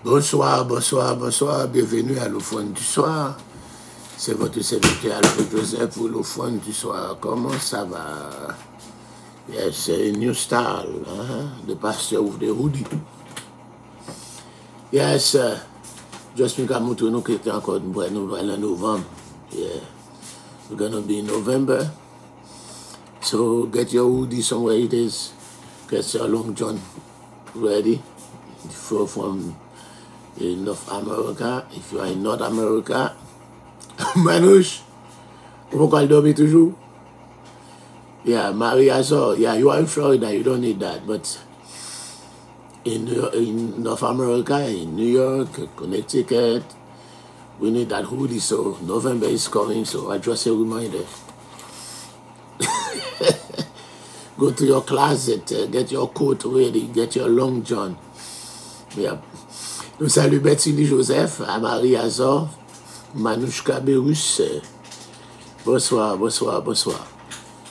Bonsoir, bonsoir, bonsoir. Bienvenue à l'offrande du soir. C'est votre serviteur Alfred Joseph pour l'offrande du soir. Comment ça va? Yes, c'est une new style, hein? The pastor of the hoodie. Yes, just me come to know que c'est encore une bonne nouvelle en novembre. Yeah, we're gonna be in November. So get your hoodie somewhere it is. Get your long john ready. If you're from North America, if you are in North America, Manouche, pourquoi dormir toujours? Yeah, Maria, so yeah, you are in Florida, you don't need that, but in North America, in New York, Connecticut, we need that hoodie. So November is coming, so I just a reminder. Go to your closet, get your coat ready, get your long john. Yeah. Nous saluons Betty Joseph, à Marie Azor, Manouchka Berus. Bonsoir, bonsoir, bonsoir.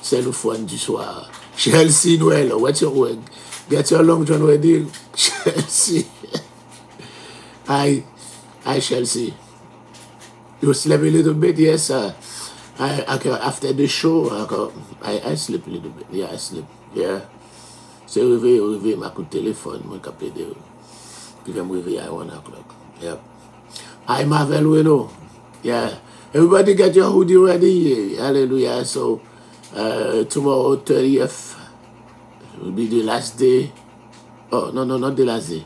C'est le fun du soir. Chelsea Noël, what's your word? Get your long john ready, Chelsea. Hi, Chelsea. You slept a little bit, yes. After the show, I sleep a little bit. Yeah, I sleep. Yeah. C'est réveillé, ma coup de téléphone, moi capé de. Puis je me réveille at 1 o'clock. Yep. Hi, Marvel Weno. Yeah. Everybody get your hoodie ready. Hallelujah. So, tomorrow, 30th, will be the last day. Oh, no, not the last day.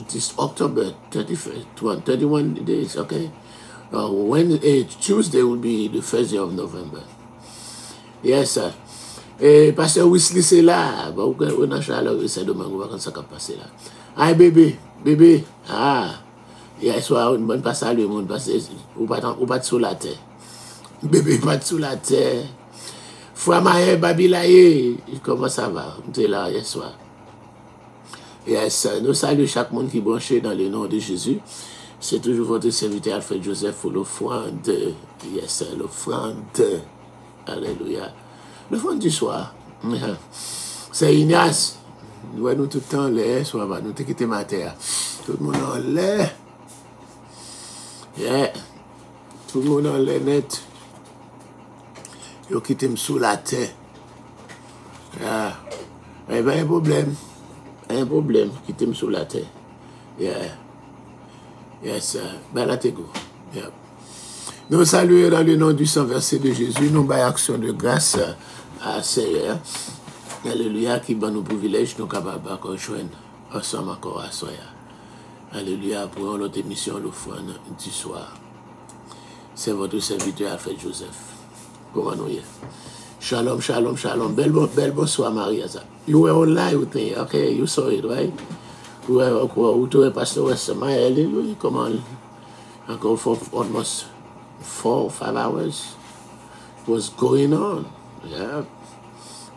This October 31st, 31 days, okay? Tuesday will be the first day of November. Yes, sir. Et Pasteur Wesley, c'est là. Bon, on a chaleur, c'est demain, on va quand ça va passer là. Hi, bébé. Ah. Hier soir, on ne passe pas le monde parce que on pas sous la terre. Bébé, pas sous la terre. Framaye, Babilaye. Comment ça va? On est là hier soir. Yes, nous saluons chaque monde qui est branché dans le nom de Jésus. C'est toujours votre serviteur Alfred Joseph pour l'offrande. Yes, l'offrande. Alléluia. L'offrande du soir. C'est Ignace. Nous voyons tout le temps l'air, soit nous te quitter ma terre. Tout le monde en l'air. Yeah. Tout le monde en l'air net. Yo quitté sous la terre. Yeah. Eh bien, un problème, quitter sous la terre. Yeah. Yes, ben là t'es go. Yeah. Nous saluons dans le nom du sang versé de Jésus, nous baillons action de grâce à Seigneur. Alléluia, qui bat nos privilèges, nous capables de joindre ensemble encore à soi. Alléluia, pour notre émission, l'offrande du soir. C'est votre serviteur Alfred Joseph. Comment nous y est? Shalom, shalom, shalom. Bel bonsoir, Maria. You were online with me, okay? You saw it, right? Who to a pastor was hallelujah, come on. I go for almost 4 or 5 hours. It was going on. Yeah.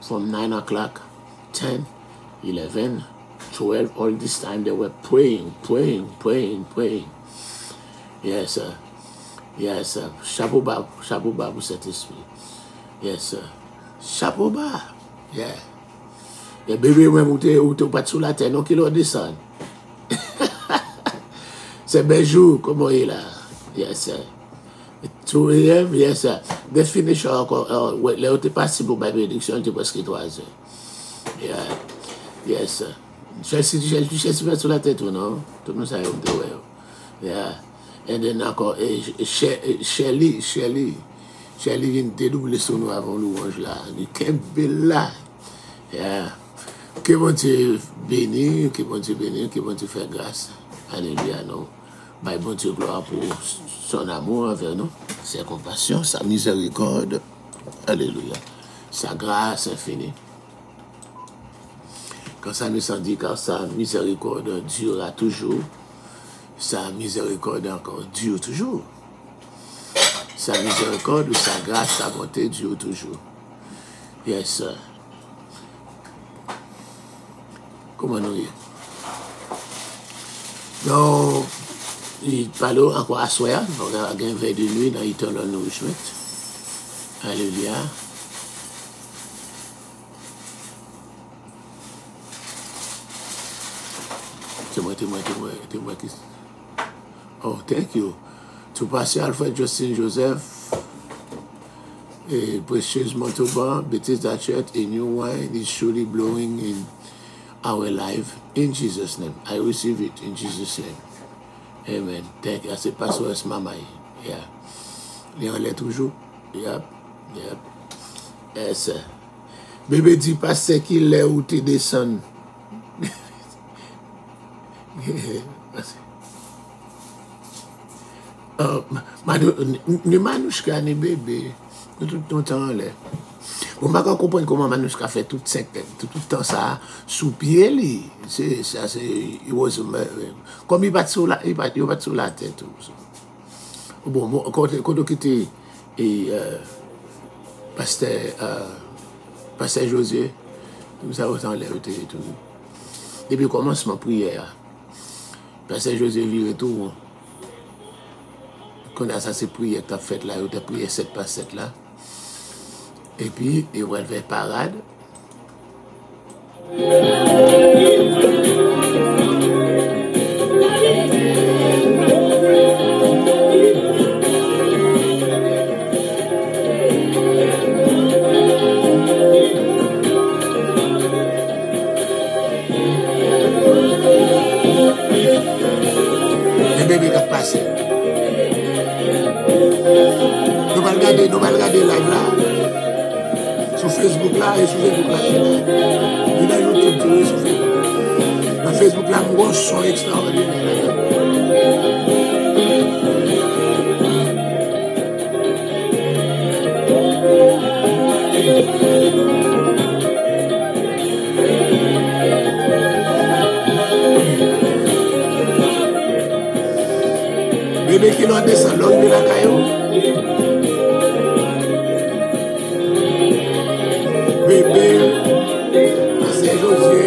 From 9 o'clock, 10, 11, 12, all this time they were praying. Yes, sir. Yes, sir. Chapeau bas pour cet esprit. Yes, sir. Chapeau bas. Yeah. Et bébé, même où t'es pas sous la terre, non, qu'il en descend. C'est bel jour, comment il est là. Yes, sir. 2 a.m., yes, sir. They finish encore, là où t'es passé pour ma bénédiction, t'es presque 3 heures. Yeah. Yes, sir. Chelsea pas sous la tête, non? Tout le monde sait où t'es, ouais. Yeah. Et then encore, Shelly vient de dédoubler son nom avant louange là. Du Kembe là. Yeah. Que bon Dieu bénisse, que bon Dieu fait grâce. Alléluia, non. Bah, bon Dieu, gloire pour son amour envers nous, sa compassion, sa miséricorde. Alléluia. Sa grâce infinie. Quand ça nous dit car sa miséricorde durera toujours, sa miséricorde encore dure toujours. Sa miséricorde ou sa grâce, sa bonté dure toujours. Yes, sir. Comment nous y est? Donc, il parle encore à soi, on a un verre de nuit dans Eternal Nourishment. Alléluia. C'est moi qui... Oh, thank you. To Pastor Alfred Justin Joseph, a Precious Montauban, Bethesda Church, a new wine is surely blowing in our life. In Jesus' name. I receive it in Jesus' name. Amen. Thank you. C'est Pastor Mama. Yeah. Il en est toujours. Yep. Yes. Bébé dit Pasteur qu'il est où tu descends. Ni Manouchka ni bébé, tout le temps là. On va comprendre comment Manouchka fait tout le temps ça sous pied. C'est ça, c'est comme il bat sur la tête. Bon, quand on quitté Pasteur José, tout ça autant l'air tout. Depuis le commencement prière, Pasteur José vire tout. Quand ça c'est prière que tu as fait là, tu as prié 7 par 7 là. Et puis, il va faire parade. Les bébés qui passent. Nous allons regarder live là. Sur Facebook là et sur Facebook là. Il a YouTube tout sur Facebook. Dans Facebook là, moi, son extraordinaire. Bébé qui l'ont descendu, l'autre de la caillou. Bébé, c'est José.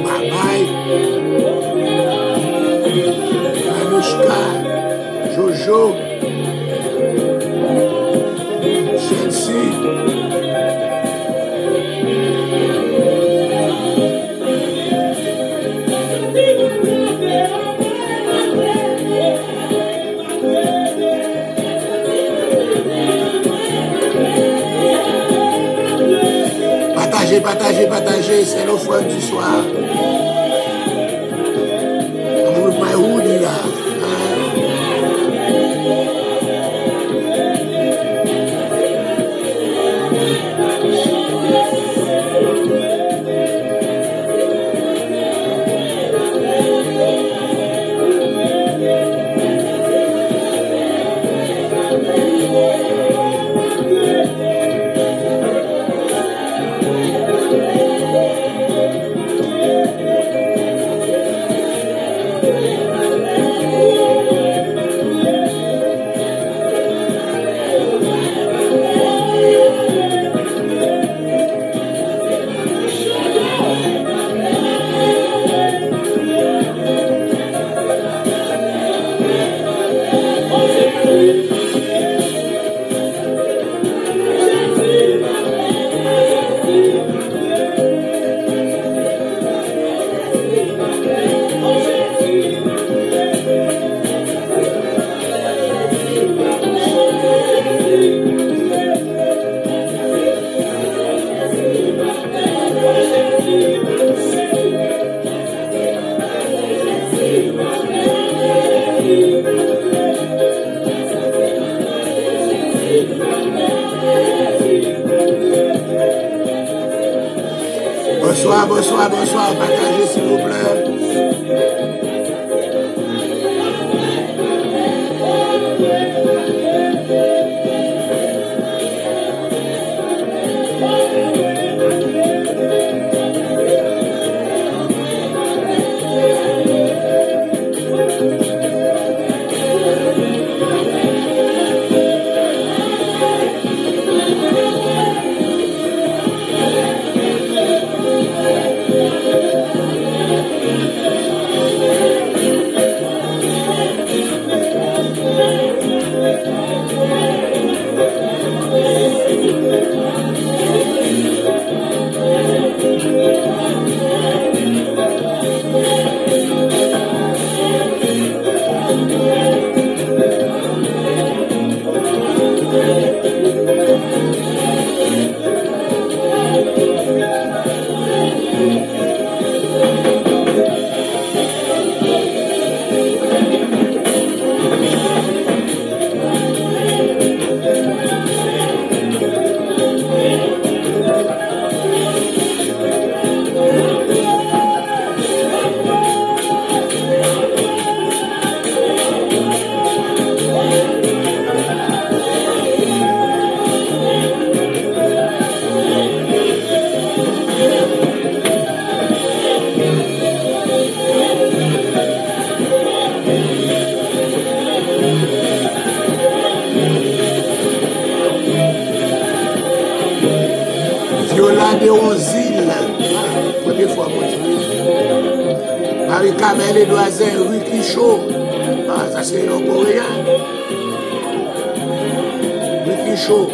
Bye bye. Manouchka, Jojo, Chelsea. Partagez, c'est l'offre du soir. I'm with my hoodie là. Bonsoir, partagez s'il vous plaît. Regardez aux îles. Première fois, mon Dieu. Marie Kamel et Doisin, Ricky Show. Ah, ça c'est un coréen. Ricky Show.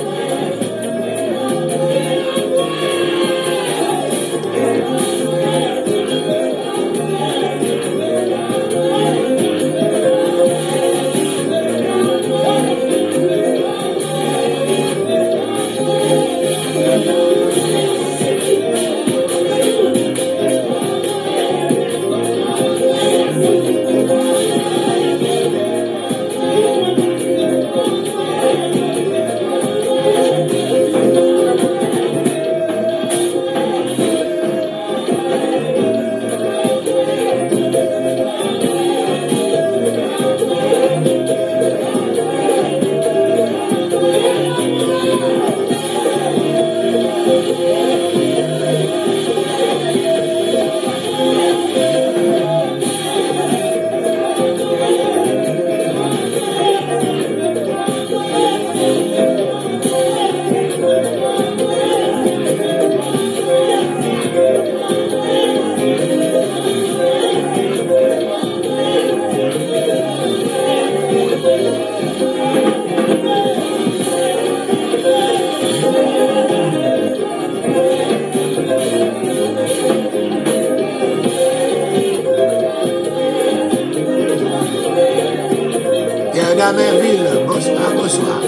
Merville, bonsoir, bonsoir.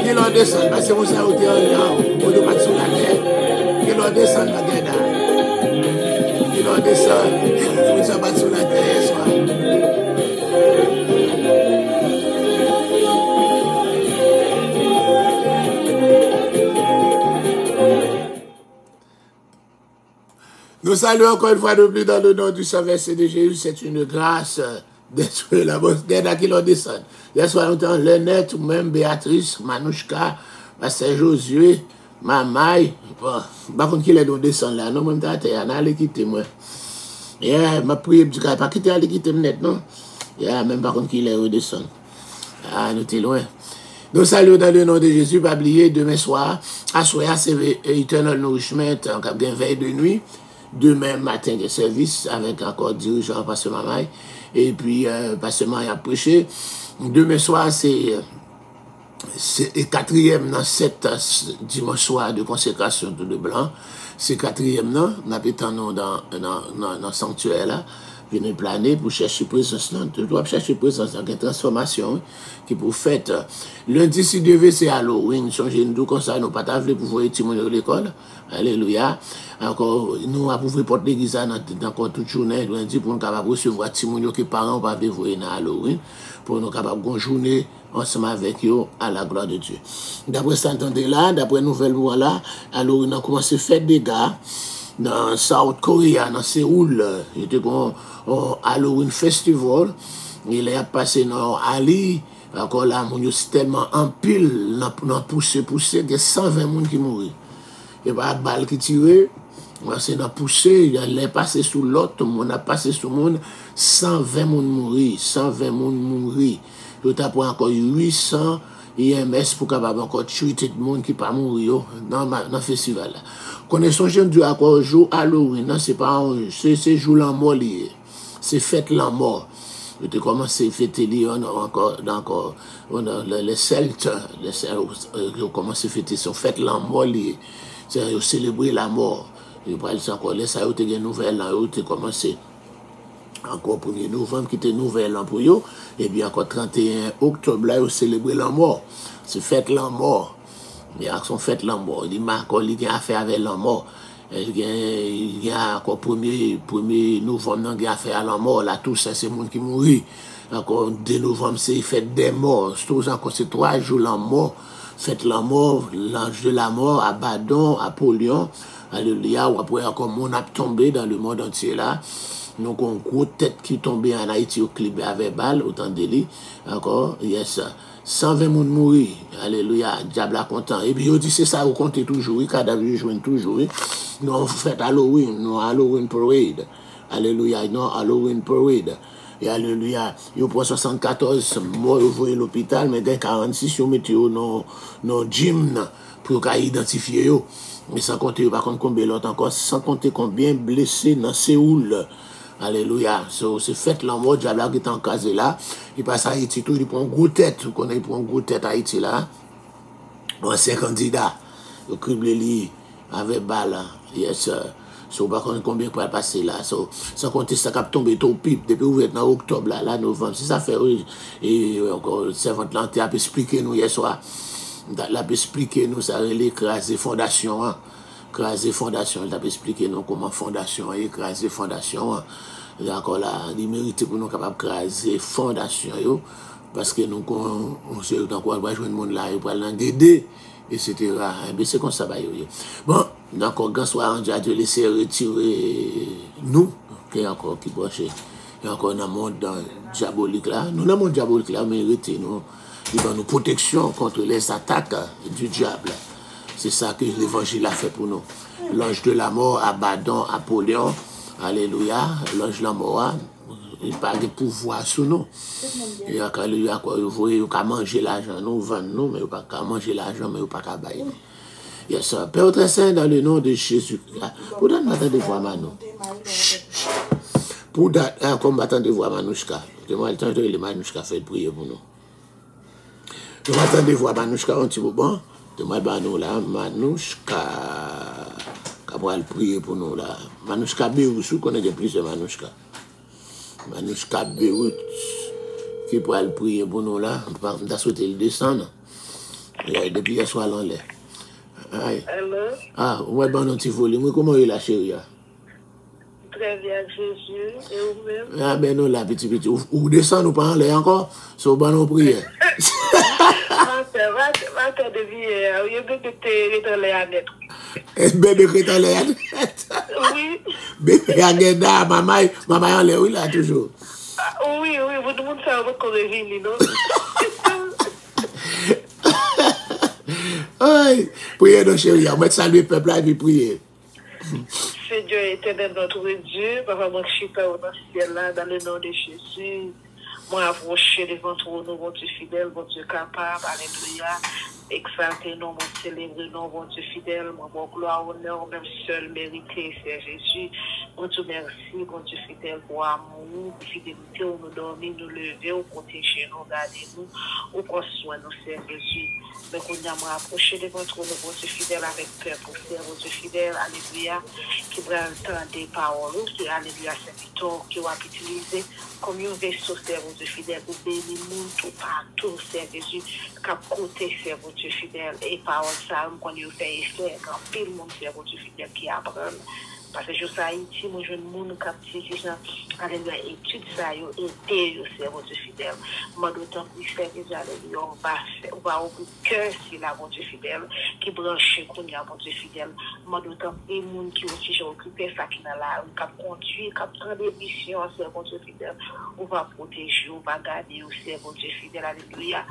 Qui l'on descend, parce que vous savez où tu es en haut, de pas sur la terre. Qui l'on descend, ma gueule. Qui l'on descend, vous savez pas sur la terre, soir. Nous saluons encore une fois de plus dans le nom du Saint-Versé de Jésus. C'est une grâce d'être la bonne gueule qui l'on descend. Hier soir, nous avons Lenette, ou même Béatrice, Manouchka, Pasteur Josué, Mamaï. Par contre, qui est dans descendre là? Non, même temps, on a allé quitter moi. Yeah, ma prière, je ne pas quitter, aller quitter net, non? Yeah, même par contre, qui est redescendre. Ah, nous sommes loin. Nous saluons dans le nom de Jésus, pas oublier, demain soir, à soir, c'est Eternal Nourishment, en cas de veille de nuit. Demain matin, de service, avec encore dirigeant, Pasteur Mamaï. Et puis, Pasteur Mamaï a prêché. Demain soir, c'est quatrième dans cette dimanche soir de consécration de le blanc. C'est quatrième, non? Nous avons dans le sanctuaire là. Venez planer pour chercher présence. Tu dois chercher présence dans une transformation qui pour fête. Lundi, si Dieu veut, c'est Halloween. Changez-nous comme ça, nous pas t'avler pour voir Timon de l'école. Alléluia. Encore, nous avons ouvert porte l'église dans toute journée. Lundi, pour nous capables recevoir Timon qui parents pas voir dans Halloween. Pour nous capables de journée ensemble avec eux à la gloire de Dieu. D'après ça, entendez là, d'après nouvelle loi là, alors on a commencé à faire des gars dans South Korea, dans Séoul. Il était comme Halloween Festival. Il est passé dans Ali. Encore là, mon c'est tellement en pile, dans poussé, il y a 120 personnes qui mourent. Il n'y a pas de balle qui tire. C'est dans poussé, il est passé sous l'autre, on a passé sous le monde, 120 personnes mourir, 120 personnes mourir. Il y a encore 800 IMS pour capable encore tuer tout le monde qui pas mourir dans le festival. Connaissons jeune Dieu encore jour Halloween, c'est pas c'est jour la mort lié. C'est fête la mort. Je commencé à fêter encore les Celtes, ont commencé à fêter son fête la mort lié. C'est célébrer la mort. Je parle encore là ça a été une nouvelle là, a commencé encore 1er novembre qui était nouvelle pour eux, et bien encore 31 octobre là, ils célébrer la mort. C'est fête la mort. Il y a son fête la mort. Il marque il y a affaire avec la mort. Il y a encore 1er novembre, il y a affaire à la mort. Là, tout ça, c'est le monde qui mourit. Encore 2 novembre, c'est fête des morts. C'est 3 jours la mort. Fête la mort, l'ange de la mort, Abaddon, Apollyon. Alléluia. Ou après, encore, mon a tombé dans le monde entier là. Donc, on gros tête qui tombait en Haïti au clip avec balle, autant de lui. Encore, yes. 120 personnes mourir. Alléluia. Diable a content. Et puis, il dit, c'est ça, vous comptez toujours. Oui, cadavre joue toujours. Nous, on fait Halloween. Nous, Halloween parade. Alléluia. Non, Halloween parade. Et alléluia. Il prend 74 morts au l'hôpital, mais il y a 46 qui mettent dans le gym pour identifier eux. Mais sans compter, par contre, combien l'autre encore, sans compter combien blessés dans Séoul. Alléluia. So, c'est fait là, mort, diable qui est encasé là. Il passe à Haïti, tout, il prend une grosse tête. Vous connaissez, il prend une grosse tête à Haïti là. Ancien candidat. Le crible lui avec balle. Yes, so, par contre, combien pour passer là. So, sans compter ça qui a tombé tout pipe depuis ouvert dans octobre là, novembre. C'est ça fait, oui. Et encore, le servant Lanté a expliqué nous hier soir. Il a expliqué nous, ça l'écraser fondation. Hein. Écraser fondation. Il a expliqué nous comment fondation, écraser fondation. D'accord là, il mérite pour nous capables d'écraser fondation. Yo, parce que nous, on sait encore, on va jouer le monde là, il va l'aider, etc. Et c'est comme ça. Bon, d'accord, quand soit on a de laisser retirer nous, qui est encore qui branche. Il y a encore un monde diabolique là. Nous, dans le monde diabolique là, mérite nous. Il va nous protection contre les attaques du diable. C'est ça que l'évangile a fait pour nous. L'ange de la mort, Abaddon, Apollyon, alléluia, l'ange de la mort, il n'a pas de pouvoir sur nous. Il a qu'à manger l'argent, nous vendre nous, mais il n'a pas qu'à manger l'argent, mais il n'a pas qu'à bailler. Yes, sir. Père très saint, dans le nom de Jésus. Pour donner matin de voir Manou. Pour un combattant de voir Manouchka. Moi, le temps de les Manouchka fait prier pour nous. Nous attendons voir Manouchka un petit moment. Moi, nous là, Manouchka, qui va prier pour nous là. Manouchka Beyrouth, vous connaissez plusieurs Manouchka. Manouchka Beyrouth, qui pourra prier pour nous là. On a sauté le descendre. Depuis hier soir, l'on l'est. Ah, ouais, bon, on t'y volé. Moi, comment est la chérie? Très bien, Jésus. Et vous-même? Ah, ben non, là, petit. Ou descend, nous pas en l'air encore. C'est au bon, on prie. Va te deviner, il y a bébé qui est dans l'air net. Bébé qui est dans l'air net? Oui. Bébé, regarde, maman en l'air, oui, là, toujours. Oui, vous tout le monde sait qu'on revient, non? Aïe, priez nos chéris, on va saluer le peuple là et puis prier. C'est Dieu éternel, notre Dieu, papa, moi, je suis pas au ciel là, dans le nom de Jésus. Moi, approcher devant toi, nous, mon Dieu fidèle, mon Dieu capable, alléluia. Exalté, non, mon célèbre, non, mon Dieu fidèle, mon gloire, honneur, même seul mérité, c'est Jésus. Mon Dieu, merci, mon Dieu fidèle, pour amour, pour fidélité, où nous dormir, nous lever, où protéger, nous garder, nous, où prendre soin, nous, c'est Jésus. Mais qu'on y a approché devant toi, nous, mon Dieu fidèle, avec peur, pour faire, mon Dieu fidèle, alléluia, qui prend le temps des paroles, qui, alléluia, serviteur, qui va utiliser comme un vaisseau, c'est mon Dieu fidèle, pour bénir nous, tout partout, c'est Jésus, qui a côté, c'est mon Dieu fidèle, et parole ça, qu'on y fait effet, quand pile monde, c'est mon Dieu fidèle, qui apprend. Parce que je suis Haïti, moi je ne monde captif, alléluia, étude ça, yo, et c'est mon Dieu fidèle. Moi d'autant plus fait que alléluia, on va au bout de cœur, c'est là, mon Dieu fidèle, qui branche, qu'on y a, mon Dieu fidèle. Moi d'autant plus, les gens qui aussi j'ai occupé ça qui n'a là, qui conduit, qui prend des missions, c'est mon Dieu fidèle. On va protéger, on va garder, c'est mon Dieu fidèle, alléluia.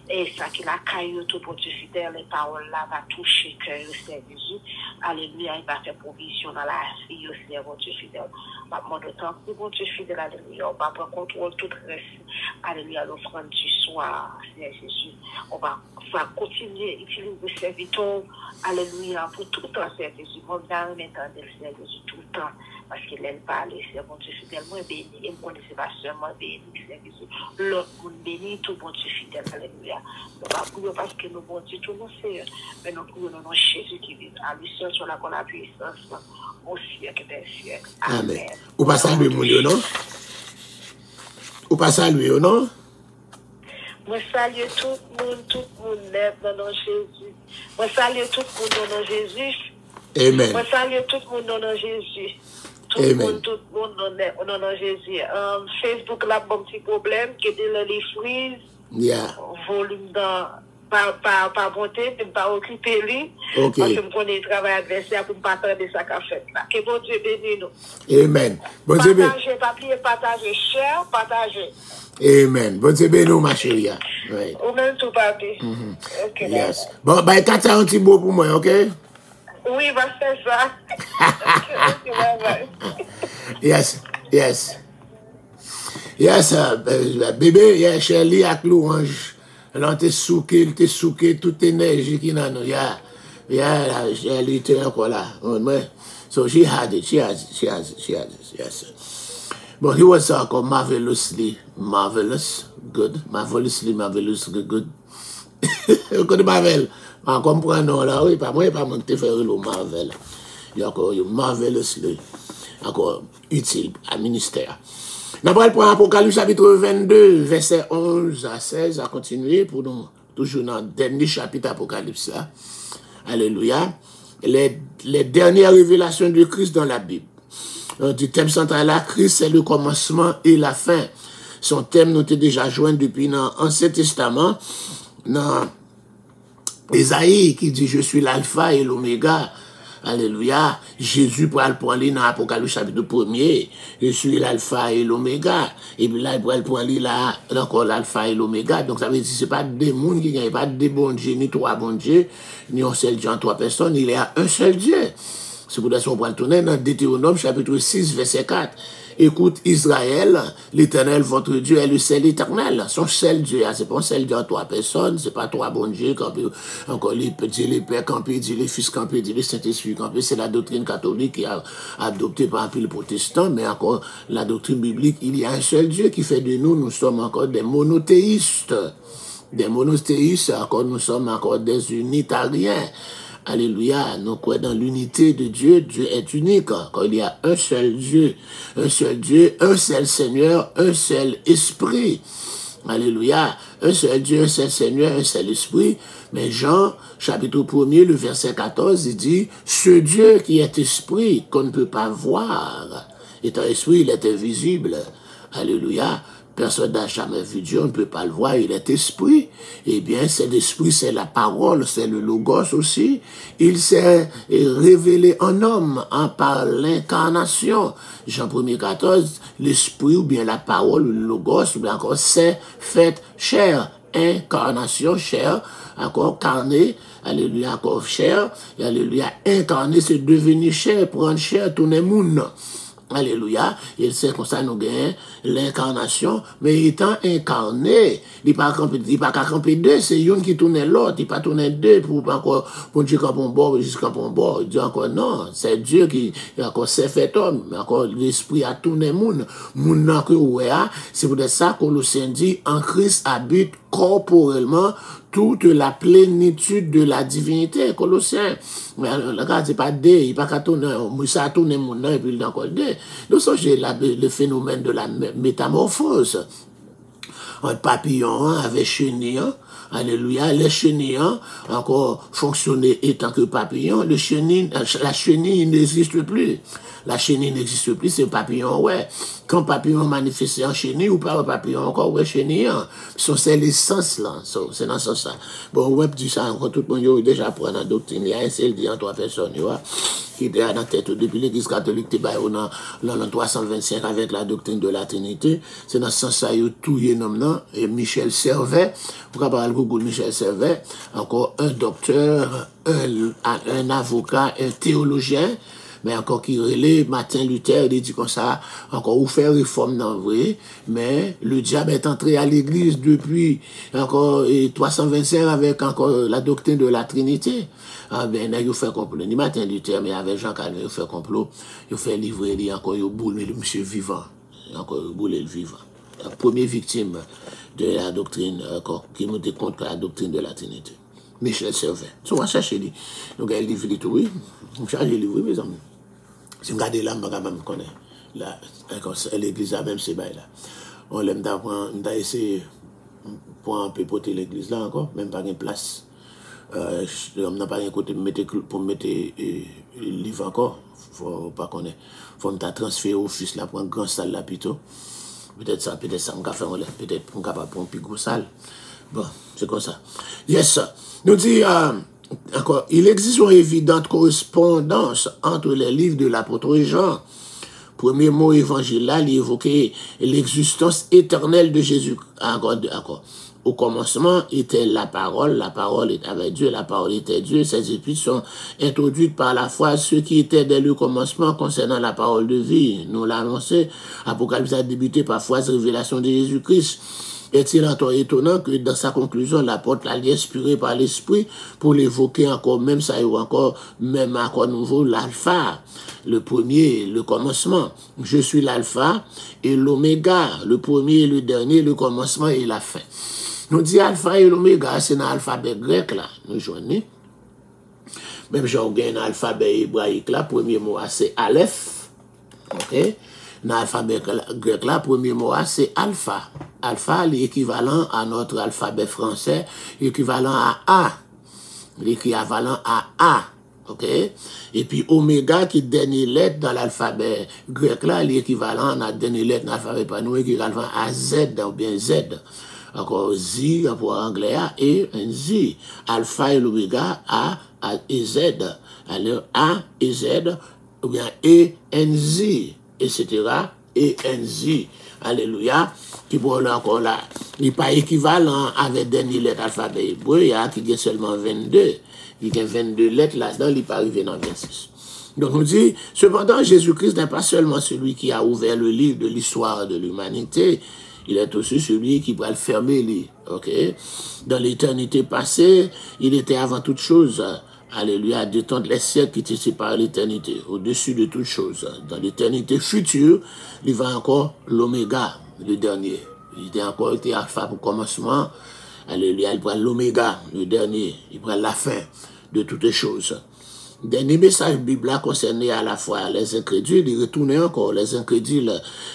Et ça qui la caille tout pour Dieu fidèle, les paroles là va toucher cœur, c'est Jésus. Alléluia, il va faire provision dans la vie aussi, mon Dieu fidèle. Moi, d'autant que mon Dieu fidèle, alléluia, on va prendre contrôle tout le reste. Alléluia, l'offrande du soir, c'est Jésus. On va continuer à utiliser ce serviteur, alléluia, pour tout le temps, c'est Jésus. On va remettre en c'est Jésus tout le temps. Parce qu'il aime parler, c'est mon Dieu fidèle, moi béni, et moi ne sais pas seulement béni, c'est Jésus. L'autre monde béni, tout mon Dieu fidèle, alléluia. Nous va prier parce que nous bon Dieu, tout nous sait, mais nous prions dans Jésus qui vit, à lui seul sur la puissance, au siècle des siècles. Amen. Ou pas saluer mon Dieu, non? Ou pas saluer, non? Moi salue tout le monde lève dans le nom de Jésus. Moi salue tout le monde dans le nom de Jésus. Amen. Moi salue tout le monde dans le nom de Jésus. Tout le monde dans Jésus. Facebook là, bon petit problème, qui est les freeze. Yeah. Volume dans pas monter, ne pas occuper lui. Okay. Parce que je connais le travail adversaire pour ne pas attendre ça qu'a fait là. Que bon Dieu bénisse nous. Amen. Bon Dieu bénisse. Partagez, papier, partagez, cher, partagez. Amen. Bon Dieu bénisse nous, ma chérie. Right. Ou même tout papier. Ok. Yes. Bon, bah, quand tu as un petit mot pour moi, ok? Oui, va faire ça. Okay, bye bye. Yes. Yes, bébé, yeah, Shelly avec l'orange. Là, t'es souqué toute énergie qui n'a nous. Yeah. Yeah, elle était encore là. So she had it. She has it. Yes. But he was marvelously marvelous, good. Marvelously marvelous, good. Vous connaissez Marvel? On comprend non là, oui, pas moi, pas moi qui te fait le Marvel. Il y a encore marvelously, encore utile à ministère. D'après pour Apocalypse chapitre 22, verset 11 à 16, à continuer pour nous, toujours dans le dernier chapitre Apocalypse là. Alléluia. Les dernières révélations de Christ dans la Bible. Du thème central là, Christ c'est le commencement et la fin. Son thème nous était déjà joint depuis l'Ancien Testament, dans Esaïe qui dit je suis l'alpha et l'oméga. Alléluia. Jésus pour le prendre dans Apocalypse chapitre 1er. Je suis l'alpha et l'oméga. Et puis là, il pourrait le prendre là, encore l'alpha et l'oméga. Donc ça veut dire que ce n'est pas des mondes qui n'ont pas des bons dieux, ni trois bons dieux, ni un seul Dieu en trois personnes. Il y a un seul Dieu. C'est pour ça qu'on va le tourner dans Deutéronome chapitre 6, verset 4. Écoute Israël, l'Éternel, votre Dieu est le seul éternel. Son seul Dieu, c'est pas un seul Dieu en trois personnes, c'est pas trois bons dieux, encore les petits, les pères campés, les fils campés, les Saint-Esprit campés, c'est la doctrine catholique qui a adopté par un peu le protestant, mais encore la doctrine biblique, il y a un seul Dieu qui fait de nous sommes encore des monothéistes. Des monothéistes, encore nous sommes encore des unitariens. Alléluia, nous croyons dans l'unité de Dieu. Dieu est unique. Quand il y a un seul Dieu, un seul Seigneur, un seul Esprit. Alléluia, un seul Dieu, un seul Seigneur, un seul Esprit. Mais Jean, chapitre 1er, le verset 14, il dit, ce Dieu qui est Esprit, qu'on ne peut pas voir, étant Esprit, il est invisible. Alléluia. Personne n'a jamais vu Dieu, on ne peut pas le voir, il est esprit. Eh bien, cet esprit, c'est la parole, c'est le logos aussi. Il s'est révélé en homme par l'incarnation. Jean 1er 14, l'esprit ou bien la parole ou le logos, ou bien encore, c'est fait chair. Incarnation, chair, encore carné, alléluia, encore chair, et alléluia, incarné, c'est devenir chair, prendre chair, tourner moun. Alléluia, et c'est comme ça nous gagnons l'incarnation, mais étant incarné, il n'y a pas qu'à camper deux, c'est une qui tourne l'autre, il n'y a pas tourner deux pour Dieu camper un bord, jusqu'à un bord. Il dit encore non, c'est Dieu qui encore s'est fait homme, encore l'esprit a tourné moun n'a que ouais, c'est pour ça que Colossiens dit, en Christ habite corporellement toute la plénitude de la divinité. Colossiens, regarde, c'est pas deux, il n'y a pas qu'à tourner, ça a tourné mon nom et puis il y a encore deux. Donc, ça, j'ai le phénomène de la métamorphose. Un papillon avec chenille, alléluia, les chenilles encore fonctionner étant que papillon, la chenille n'existe plus. La chenille n'existe plus, c'est papillon, ouais. Quand papillon manifeste en chenille, ou pas un papillon encore, ouais, chenille, c'est l'essence là, c'est dans ce sens-là. Bon, ouais, dit ça encore, tout le monde, déjà prend la doctrine, il y a un seul dit en trois personnes, tu vois, qui était dans la tête depuis l'église catholique, tu vas dans l'an 325 avec la doctrine de la Trinité, c'est dans ce sens-là, il y a tout y nom, et Michel Servet, pourquoi pas le Google Michel Servet, encore un docteur, un avocat, un théologien, mais encore qui relève Martin Luther, il dit comme ça, encore ou faire réforme dans le vrai, mais le diable est entré à l'église depuis encore 325 avec encore la doctrine de la Trinité. Ah ben, il fait complot, ni Martin Luther, mais avec Jean Calvin, il fait complot, il fait livrer, il encore, il boule le monsieur vivant, encore, il boule le vivant. La première victime de la doctrine, encore, qui nous décompte la doctrine de la Trinité. Michel Servet. Si on va chercher, donc il livre tout, oui. On cherche les livres, mes amis. Si on regarde là, je me connais. Là, l'église là, même c'est là. On l'aime d'apprendre, on a essayé pour un peu porter l'église là encore, même pas une place. On n'a pas un côté pour mettre le livre encore. Faut pas qu'on ait. Faut me transférer au fils là pour une grande salle là plutôt. Peut-être ça, on va faire peut-être pour capable pour une plus grosse salle. Bon, c'est comme ça. Yes, nous dit encore, il existe une évidente correspondance entre les livres de l'apôtre Jean. Premier mot évangile là, il évoquait l'existence éternelle de Jésus. Encore. Au commencement était la parole était avec Dieu, la parole était Dieu. Ces études sont introduites par la foi, ceux qui étaient dès le commencement concernant la parole de vie. Nous l'annonçons, Apocalypse a débuté par foi, révélation de Jésus-Christ. Est-il encore étonnant que dans sa conclusion, l'apôtre l'a inspiré par l'Esprit pour l'évoquer encore, même ça ou encore, même encore nouveau, l'alpha, le premier, le commencement. Je suis l'alpha et l'oméga, le premier et le dernier, le commencement et la fin. Nous dit alpha et l'oméga, c'est dans l'alphabet grec là, nous joignons. Même j'ai un alphabet hébraïque là, premier mot c'est Aleph. OK? Dans l'alphabet grec là, premier mot c'est alpha. Alpha, l'équivalent à notre alphabet français, l'équivalent à A. L'équivalent à A. OK? Et puis oméga qui est dernière lettre dans l'alphabet grec là, l'équivalent à la dernière lettre dans l'alphabet panoué qui est équivalent à Z ou bien Z. Encore Z pour anglais A et Z. Alpha et l'oméga A et Z. Alors A et Z ou bien E, N, Z, etc. E, N, Z. Alléluia. Qui pour encore là. Il n'est pas équivalent avec dernière lettre alphabet hébreu, qui a seulement 22. Il y a 22 lettres là-dedans, il n'est pas arrivé dans 26. Donc on dit, cependant, Jésus-Christ n'est pas seulement celui qui a ouvert le livre de l'histoire de l'humanité, il est aussi celui qui va le fermer, lui. OK? Dans l'éternité passée, il était avant toute chose. Alléluia, du temps de les siècles qui étaient séparés l'éternité, au-dessus de toute chose. Dans l'éternité future, il va encore l'oméga, le dernier. Il était encore été alpha pour commencement. Alléluia, il prend l'oméga, le dernier. Il prend la fin de toutes choses. Dernier message biblique concerné à la fois les incrédules, il retournait encore les incrédules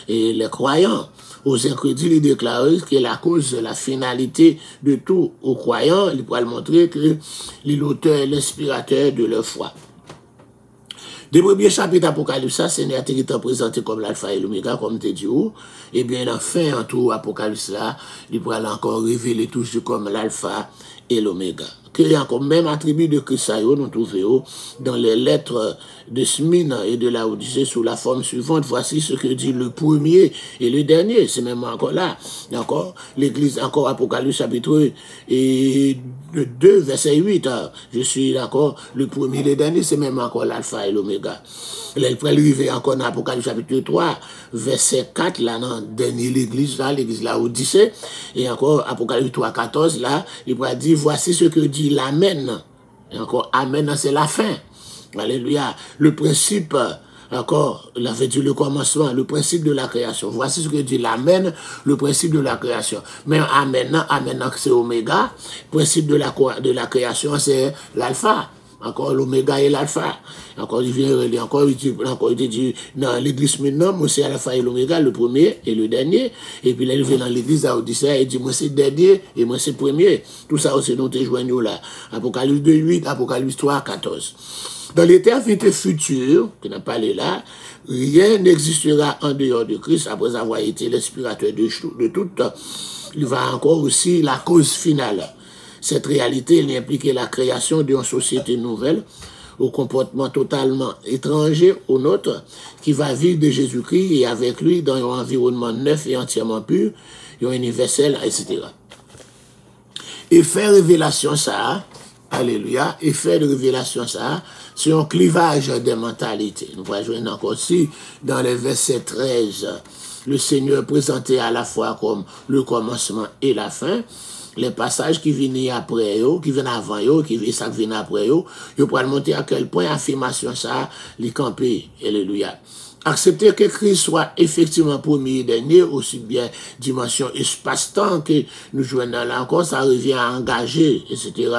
et les croyants. Aux incrédules, il déclarait que la cause, la finalité de tout aux croyants, il pourrait montrer que il est l'auteur et l'inspirateur de leur foi. Des premiers chapitres d'Apocalypse, Seigneur est présenté comme l'alpha et l'oméga, comme tu dis, et bien enfin, en tout Apocalypse là, il pourrait encore révéler tout comme l'alpha et l'oméga. Qu'il y a encore même attribut de Christ, nous trouvons dans les lettres de Smyrne et de Laodicée sous la forme suivante. Voici ce que dit le premier et le dernier. C'est même encore là. D'accord? L'Église, encore Apocalypse chapitre 2, verset 8. Je suis d'accord. Le premier et le dernier, c'est même encore l'alpha et l'oméga. Elle peut arriver encore dans Apocalypse chapitre 3, verset 4, là, dans dernier l'Église Laodicée. Et encore Apocalypse 3, 14, là, il va dire, voici ce que dit l'Amen. Et encore, Amen, c'est la fin. Alléluia. Le principe, encore, il avait dit le commencement, le principe de la création. Voici ce que dit l'Amen, le principe de la création. Mais Amen, c'est Oméga. Le principe de la création, c'est l'alpha. Encore l'oméga et l'alpha. Encore, il vient, il dit, dans l'église maintenant, moi c'est l'alpha et l'oméga, le premier et le dernier. Et puis là, il vient dans l'église d'Odyssée, il dit, moi c'est dernier et moi c'est premier. Tout ça aussi, nous te joignons là. Apocalypse 2, 8, Apocalypse 3, 14. Dans l'éternité future, qui n'a pas parlé là, rien n'existera en dehors de Christ après avoir été l'inspirateur de tout. Il va encore aussi la cause finale. Cette réalité, elle implique la création d'une société nouvelle, au comportement totalement étranger au nôtre, qui va vivre de Jésus-Christ et avec lui dans un environnement neuf et entièrement pur, et universel, etc. Et faire révélation ça, alléluia, et faire de révélation ça, c'est un clivage des mentalités. Nous voyons encore aussi dans les versets 13, le Seigneur présenté à la fois comme le commencement et la fin. Les passages qui viennent après eux, qui viennent avant eux, qui viennent après eux, ils pourront montrer à quel point l'affirmation ça, les camper, alléluia. Accepter que Christ soit effectivement premier et dernier, aussi bien dimension espace-temps que nous joignons là encore, ça revient à engager, etc.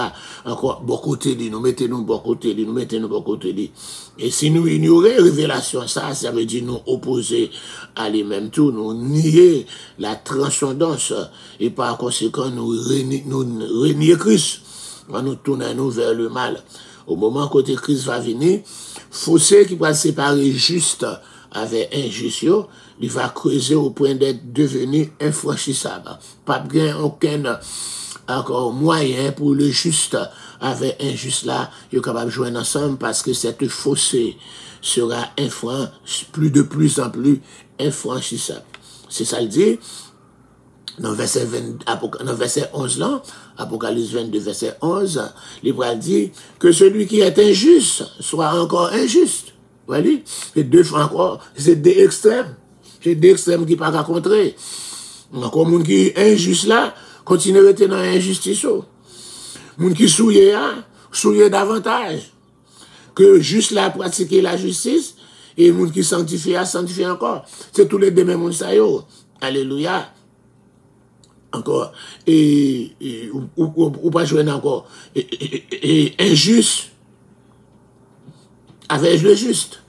Encore, bon côté dit, nous mettons bon côté dit, nous mettons bon côté dit. Et si nous ignorons révélation, ça veut dire nous opposer à lui-même tout, nous nier la transcendance, et par conséquent, nous renier Christ, nous tournons vers le mal. Au moment où Christ va venir, fossé qui va séparer juste avec injuste, il va creuser au point d'être devenu infranchissable. Pas bien aucun encore moyen pour le juste avec injuste là, il est capable de joindre ensemble parce que cette fossé sera plus en plus infranchissable. C'est ça le dit. Dans verset 11 là, Apocalypse 22, verset 11, l'Hébreu dit que celui qui est injuste soit encore injuste. Vous voyez? Et deux fois encore, c'est des extrêmes. C'est des extrêmes qui ne peuvent pas contrer. Encore, moun qui injuste là, continue à rester dans l'injustice. Moun qui souille davantage. Que juste là, pratiquer la justice, et moun qui sanctifie encore. C'est tous les deux mêmes moun sa yo. Alléluia. Encore. Ou pas jouer encore. Injuste. Avec le juste.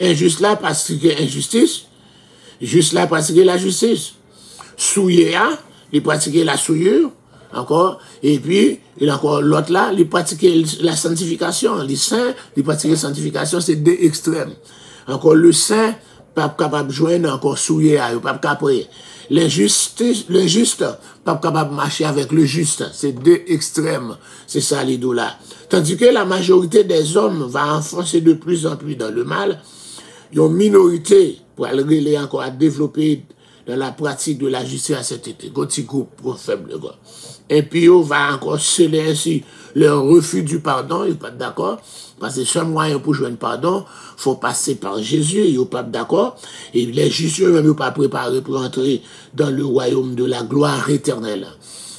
Injuste là, pratiquer injustice. Juste là, pratiquer la justice. Souiller, il pratiquer la souillure. Encore. Et puis, il encore l'autre là, il pratiquer la sanctification. Les saints, il pratiquer la sanctification, c'est deux extrêmes. Encore le saint, pas capable de joindre, encore souiller, pas capable. L'injuste, pas capable de marcher avec le juste. C'est deux extrêmes. C'est ça l'idée là. Tandis que la majorité des hommes va enfoncer de plus en plus dans le mal. Il y a une minorité pour aller encore à développer dans la pratique de la justice à cet été. Petit groupe faible. Et puis, on va encore sceller ainsi leur refus du pardon. Ils ne sont pas d'accord. Parce que le seul moyen pour jouer un pardon, il faut passer par Jésus. Ils ne sont pas d'accord. Et les justes, eux-mêmes, ne sont pas préparés pour entrer dans le royaume de la gloire éternelle.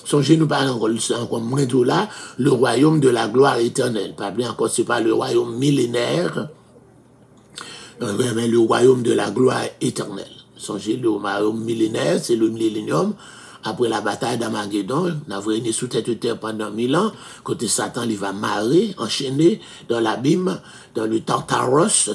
Songez, nous parlons encore moins de là, le royaume de la gloire éternelle. Pas bien encore, ce n'est pas le royaume millénaire, mais le royaume de la gloire éternelle. Songez, le royaume millénaire, c'est le millénium. Après la bataille d'Armageddon, on a réuni sous tête de terre pendant 1000 ans. Côté Satan, il va marrer, enchaîner dans l'abîme, dans le Tartaros,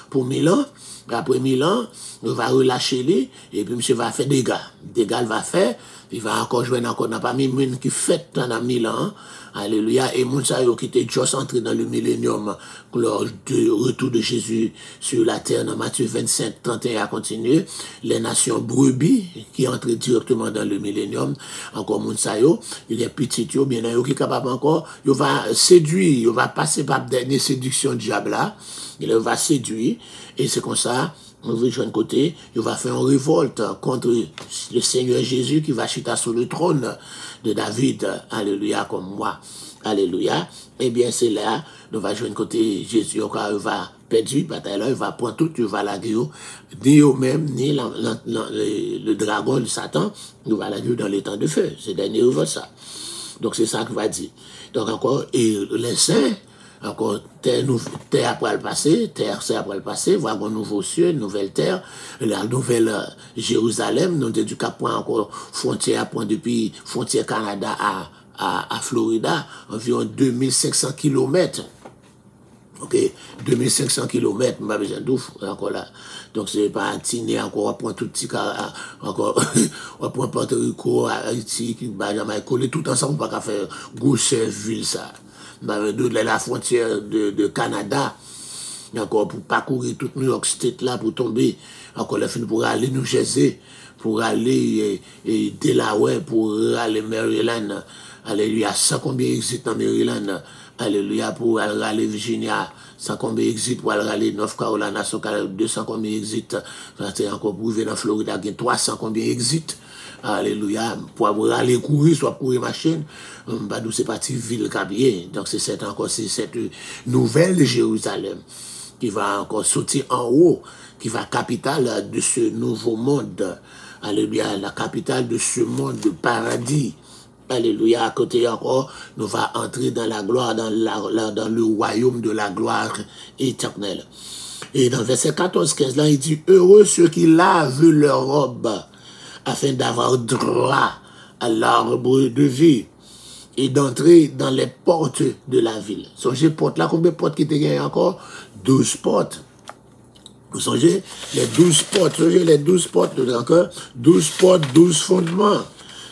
pour 1000 ans. Après 1000 ans, on va relâcher lui, et puis monsieur va faire des dégâts. Dégâts, il va faire, il va encore jouer encore, n'a pas mis une qui fait pendant 1000 ans. Alléluia. Et Mounsa qui était juste entré dans le millénium, lors du retour de Jésus sur la terre, dans Matthieu 25, 31 à continuer. Les nations brebis qui entrent directement dans le millénium, encore Mounsa il est petit, bien qui est capable encore, il va séduire, il va passer par la dernière séduction du diable là, il va séduire, et c'est comme ça. On veut de côté, il va faire une révolte contre le Seigneur Jésus qui va chuter sur le trône de David. Alléluia, comme moi. Alléluia. Eh bien, c'est là, nous va jouer de côté Jésus, il va perdre, bataille là, il va prendre tout, il va la guerre, ni eux-mêmes, ni le dragon, le Satan, nous va la guerre dans les temps de feu. C'est dernier, il va ça. Donc, c'est ça qu'il va dire. Donc, encore, et les saints, encore, terre après le passé, terre c'est après le passé, voir un nouveau ciel, une nouvelle terre, la nouvelle Jérusalem, nous du cap point encore frontière, point depuis frontière Canada à Florida, environ 2500 km. Ok, 2500 km, pas besoin d'ouf, encore là. Donc c'est pas un tiner encore, on prend tout petit cas, encore, on prend Porto Rico, Haïti, coller tout ensemble, pas qu'à faire gauche ville ça. De la frontière de Canada, encore pour parcourir toute New York State là, pour tomber, encore la fin pour aller New Jersey, pour aller Delaware, pour aller Maryland, alléluia, sans combien exit dans Maryland, alléluia, pour aller Virginia, sans combien exit, pour aller North Carolina, 200 combien exit, encore pour venir dans Florida, 300 combien exit. Alléluia, pour avoir aller courir, soit courir machine, c'est parti ville cabier. Donc c'est encore cette nouvelle Jérusalem qui va encore sortir en haut, qui va capitale de ce nouveau monde. Alléluia, la capitale de ce monde de paradis. Alléluia, à côté encore, nous va entrer dans la gloire, dans le royaume de la gloire éternelle. Et dans verset 14-15, là, il dit, heureux ceux qui lavent leur robe, afin d'avoir droit à l'arbre de vie et d'entrer dans les portes de la ville. Songez, portes là, combien de portes qui étaient encore? 12 portes. Vous songez, les 12 portes, les 12 portes, encore, 12 portes, 12 fondements.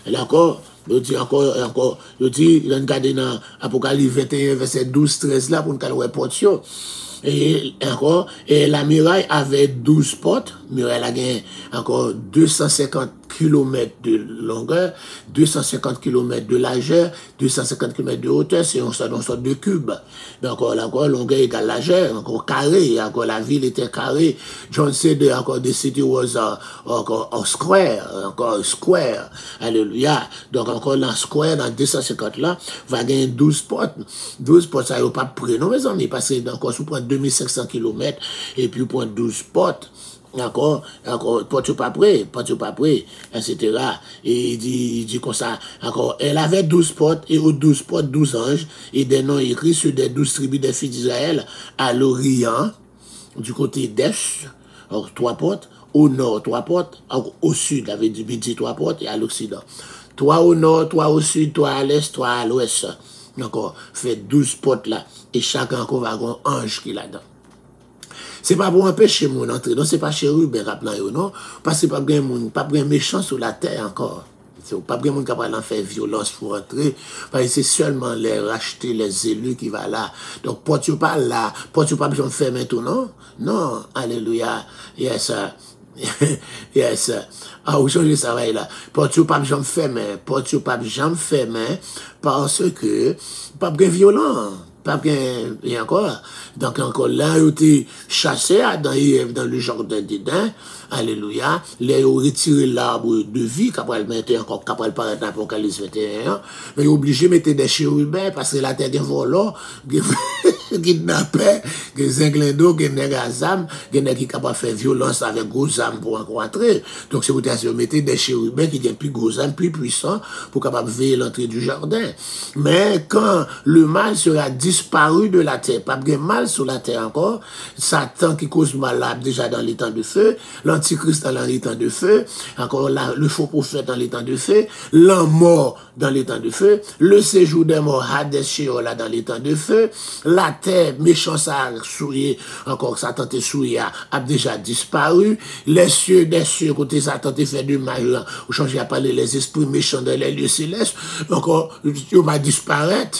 Et d'accord, je dis encore, je dis, il y a une garde dans Apocalypse 21, verset 12-13 là, pour nous caler portes. Et encore, et la muraille avait 12 portes. Muraille a gagné encore 250 km de longueur, 250 km de largeur, 250 km de hauteur, c'est une sorte de cube. Donc, encore, longueur égale largeur, encore carré, encore la ville était carrée. John said, encore, the city was encore square, alléluia. Donc, encore, dans square, dans 250 là, va gagner 12 portes. 12 portes, ça y est pas près, non, mes amis, parce que, encore, sous prend 2500 km, et puis point 12 portes. D'accord, porte pas prêt, etc. Et il dit comme ça, encore, elle avait 12 portes, et aux 12 portes, 12 anges, et des noms écrits sur des 12 tribus des fils d'Israël, à l'Orient, du côté d'Est, 3 portes, au nord, 3 portes, au sud, avait dit 3 portes, et à l'Occident. 3 au nord, 3 au sud, 3 à l'est, 3 à l'ouest. D'accord, fait 12 portes là, et chacun encore va avoir un ange qui est là-dedans. C'est pas pour empêcher mon entrée, non, c'est pas chérubin qui non, parce que pas bien méchant sur la terre encore. C'est pas bien monde capable d'en faire violence pour entrer, parce que c'est seulement les racheter, les élus qui va là. Donc, porte pas là, porte pas besoin de faire maintenant, non, alléluia, yes, yes, ah, aujourd'hui ça va là, porte pas besoin de faire, porte pas besoin de faire, parce que, pas bien violent. Pas bien, et encore. Donc, encore là, ils ont été chassés dans le jardin d'Éden. Alléluia. Là, ils ont retiré l'arbre de vie, qu'après mettre encore, qu'après paraître dans l'Apocalypse 21. Mais ils sont obligés de mettre des chérubins, parce que la terre est volant, kidnappé, des zinglendo, des négazam, des nègres qui sont capables de faire violence avec gros âmes pour entrer. Donc, c'est pour ça qu'ils mettent des chérubins qui sont plus gros âmes, plus puissants, pour capable veiller l'entrée du jardin. Mais quand le mal sera disparu de la terre, pas de mal sur la terre encore, Satan qui cause mal là, déjà dans les temps de feu, l'antichrist dans les temps de feu, encore là, le faux prophète dans les temps de feu, l'homme mort dans les temps de feu, le séjour des morts, Hades là dans les temps de feu, la terre, méchant ça souillé, encore Satan te souillé, a déjà disparu, les cieux des cieux, côté Satan te fait du mal, ou changer à parler les esprits méchants dans les lieux célestes, encore, il va disparaître.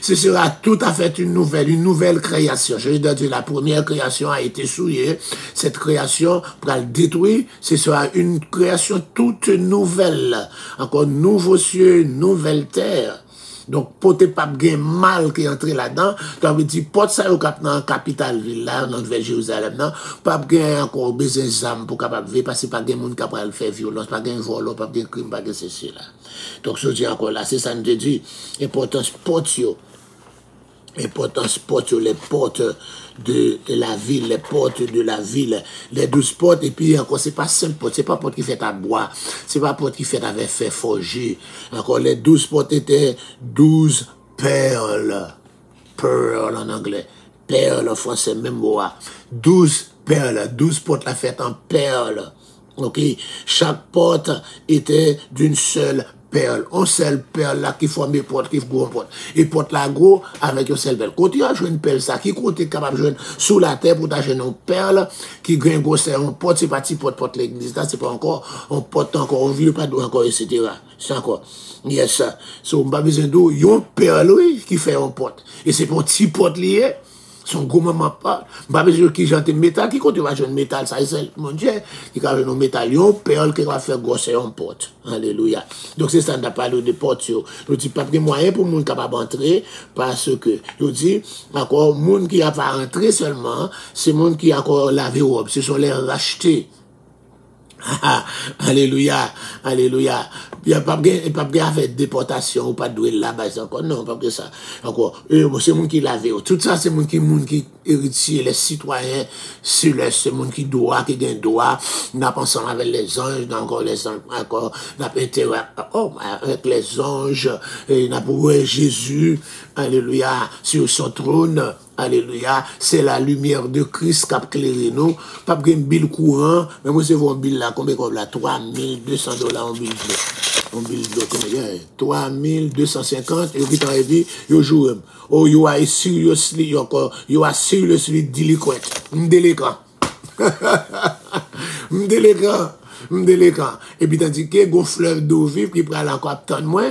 Ce sera tout à fait une nouvelle création. Je veux dire, la première création a été souillée. Cette création, pour la détruire, ce sera une création toute nouvelle. Encore nouveau cieux, nouvelle terre. Donc, peut pas bien mal qui est entré là-dedans. Donc, il dit, porte ça au cap dans la capitale ville là, dans le Jérusalem, non? Pas bien encore besoin d'âme pour capable vivre, parce que pas bien monde capable faire violence, pas bien vol, pas bien crime, pas bien ceci là. Donc, je dis encore là, c'est ça nous dit, importance porte les portes de la ville, les portes de la ville, les 12 portes, et puis encore, c'est pas simple porte, c'est pas porte qui fait à bois, c'est pas porte qui fait avec fer forgé. Encore, les 12 portes étaient 12 perles. Pearl en anglais. Perles en français, même mot. 12 perles, 12 portes la faites en perles. Ok? Chaque porte était d'une seule perle, on seule perle là qui forme des portes, qui gros porte. Et porte là gros avec une seule perle. Quand tu as joué une perle, ça, qui compte capable de jouer sous la terre pour t'acheter une perle, qui gagne gros, c'est un porte, c'est pas petit porte l'église, là, c'est pas encore, on porte encore, on vit pas d'eau encore, etc. C'est encore. Yes, ça. So, on n'a pas besoin d'eau, il y a une perle, oui, qui fait un porte. Et c'est pour un petit porte lié. Son gros maman pas. Pas besoin qui chante métal, qui compte va jouer métal, ça c'est mon Dieu, qui va jouer métal, yon perle qui va faire grosser en porte. Alléluia. Donc c'est ça, on a parlé de porte. Donc il pas de moyen pour moun capable d'entrer, parce que, je dis, encore, moun qui a pas entré seulement, c'est moun qui a encore lavé robe, ce sont les rachetés. Alléluia, alléluia. Il n'y a pas de avec déportation ou pas de là-bas encore. Non, pas que ça. Encore, c'est moun qui lave. Tout ça, c'est moun qui héritier, les citoyens célestes, c'est moun qui doit, qui gagne droit. N'a pas ensemble avec les anges, encore les anges, encore, n'a pas intérêt, avec les anges, et n'a pas Jésus, alléluia, sur son trône. Alléluia, c'est la lumière de Christ qui a éclairé nous. Pas de bill courant, mais moi c'est un bill là, combien comme là, $3,200 en bill bleu. En bill bleu, combien? 3,250, et qui t'en dit, yo joue. Oh, you are seriously delinquent. M'déléquent. M'déléquent. Et puis, tandis que, gon fleuve d'eau vive qui prend encore attendre moi.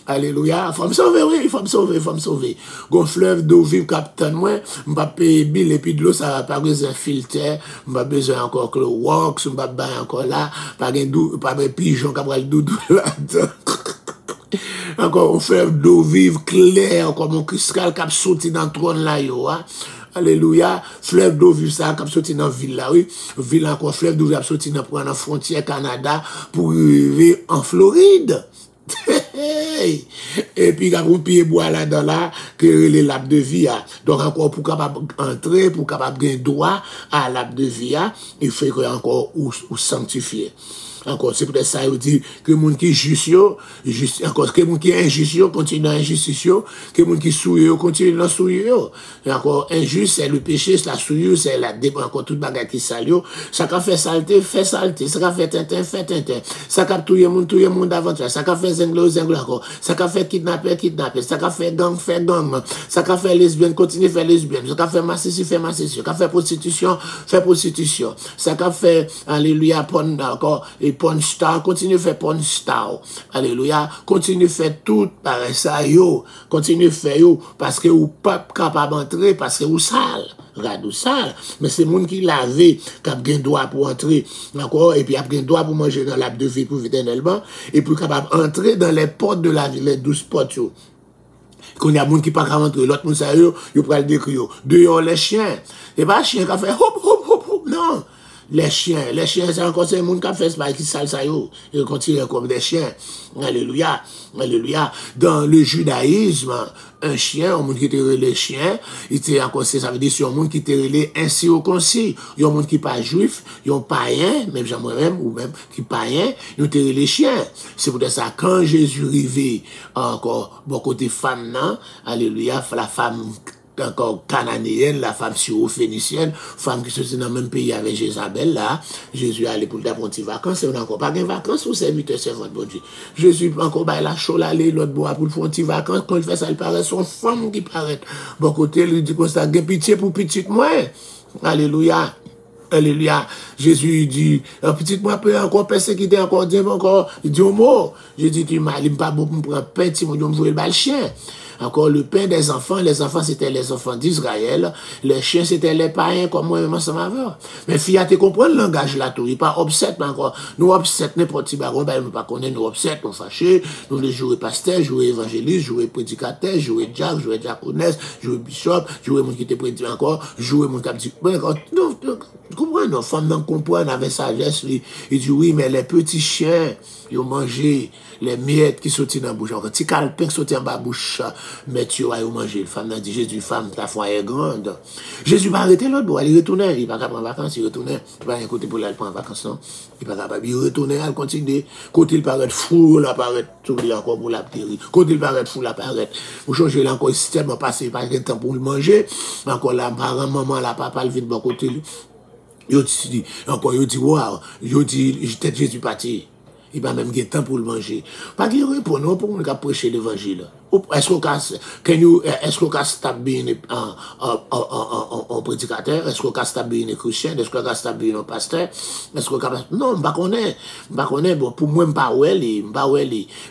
Alléluia. Faut me sauver, oui, faut me sauver. Gon fleuve d'eau vive qui attendre moi. M'pa payer bill et puis de l'eau, ça va pas besoin filtre. M'pa besoin encore que le wax, m'pa bain encore là. Pas de pigeon qui pral doudou là-dedans. Encore un fleuve d'eau vive clair, comme un cristal qui a sauté dans le trône là, yo, hein. Alléluia, fleuve d'eau vive ça, qui a sauté dans la ville là, oui. Ville encore, fleuve d'eau vive qui a sauté dans la frontière Canada pour arriver en Floride. Et puis, quand on pied bois là-dedans, là, que les laps de vie, donc encore pour capable entrer, pour capable gagner droit à lap de vie, il faut que encore ou sanctifier. Encore, c'est peut-être ça, il dit que les gens qui juste, encore, que les gens qui injustent, continuent dans l'injustice, que les gens qui souillent, continuent dans souillent. Et encore, injuste, c'est le péché, c'est la souillure, c'est la encore toute bagarre qui sale. Ça qui fait saleté, fait saleté. Ça qui fait tintin, fait tintin. Ça qui tout le monde davantage. Ça qui fait zingle, encore. Ça qui fait kidnapper. Ça qui fait gang. Ça qui fait lesbienne, continue faire lesbienne. Ça qui fait massissi, fait massissi. Ça qui fait prostitution, fait prostitution. Ça qui fait, alléluia, encore, porn star, continue faire porn star. Alléluia. Continue faire tout par ça, yo. Continue faire yo. Parce que ou pas capable d'entrer, parce que ou sale. Regarde ou sale. Mais c'est monde qui lavé, qui a bien droit pour entrer. D'accord? Et puis a bien droit pour manger dans l'arbre de vie pour éternellement. Et puis capable d'entrer dans les portes de la vie, les 12 portes, yo. Quand il y a des gens qui ne peuvent pas rentrer, l'autre monde, ça, yo, yo peut le décrire. Dehors, les chiens. C'est pas les chiens qui fait hop, hop, hop, hop. Non. Les chiens, c'est encore ces gens qui fait ça, qui sale ça, yo. Ils continuent comme des chiens. Alléluia. Alléluia. Dans le judaïsme, un chien, un monde qui était les chiens, il était encore, ça veut dire, c'est un monde qui était relé incirconcis. Il y a un monde qui n'est pas juif, il y a un païen, même Jean-Moi-même, ou même qui païen, ils étaient les chiens. C'est pour ça, quand Jésus arrivait, encore, bon côté femme, non, alléluia, la femme, encore cananéenne, la femme syro-phénicienne, femme qui se tient dans le même pays avec Jézabel, là, Jésus allait pour le des vacances, et on n'a encore pas de vacances pour serviteur servant bon Dieu. Jésus encore bah la chole aller l'autre bois pour le faire des vacances, quand il fait ça, il paraît son femme qui paraît. Bon côté, il dit qu'on ça, pitié pour petite moi. Alléluia. Alléluia. Jésus dit, petit moi peut encore persécuter, encore dire encore, il dit au mot. Je dis, tu m'as pas bon pour me prendre petit, mon Dieu, me jouer le chien. Encore le pain des enfants, les enfants c'était les enfants d'Israël, les chiens c'était les païens comme moi-même ensemble avec. Mais fille, tu comprends le langage là tout, il pas obsède encore. Nous obsède n'importe qui baron, ben nous pas connaître nous obsède, nous fâchés, nous les jouer pasteur, jouer évangéliste, jouer prédicateur, jouer diacre, jouer diaconesse, jouer bishop, jouer mon qui était prédicat encore, jouer mon cap dit non, tu comprends, nos femmes n'en comprennent avec sagesse, il dit oui, mais les petits chiens, ils ont mangé les miettes qui sortent dans la bouche. Quand tu calpin qui sortent en bas bouche, mais tu vas manger. La femme a dit, Jésus, femme, ta foi est grande. Jésus va arrêter l'autre bout, il retournait. Il va pas prendre vacances, il retournait. Il va rien côté pour aller prendre vacances, non. Il va pas il retournait, il continue. Côté il paraît fou, il apparaît, tout il encore pour la périr. Côté il paraît fou, il apparaît. Pour changer là encore, le système a passé, pas de temps pour le manger. Encore là, parent, maman, la papa, le vide bon côté. Il dit, encore, il dit, waouh, il dit, peut-être Jésus parti. Il va même gagner temps pour le manger. Pas qu'il répond, pour nous prêcher l'évangile. Est-ce qu'on peut stabiliser un prédicateur? Est-ce qu'on peut stabiliser un chrétien? Est-ce qu'on peut stabiliser un pasteur? Est-ce qu'on peut... Non, je ne connais pas. Pour moi, je ne sais pas.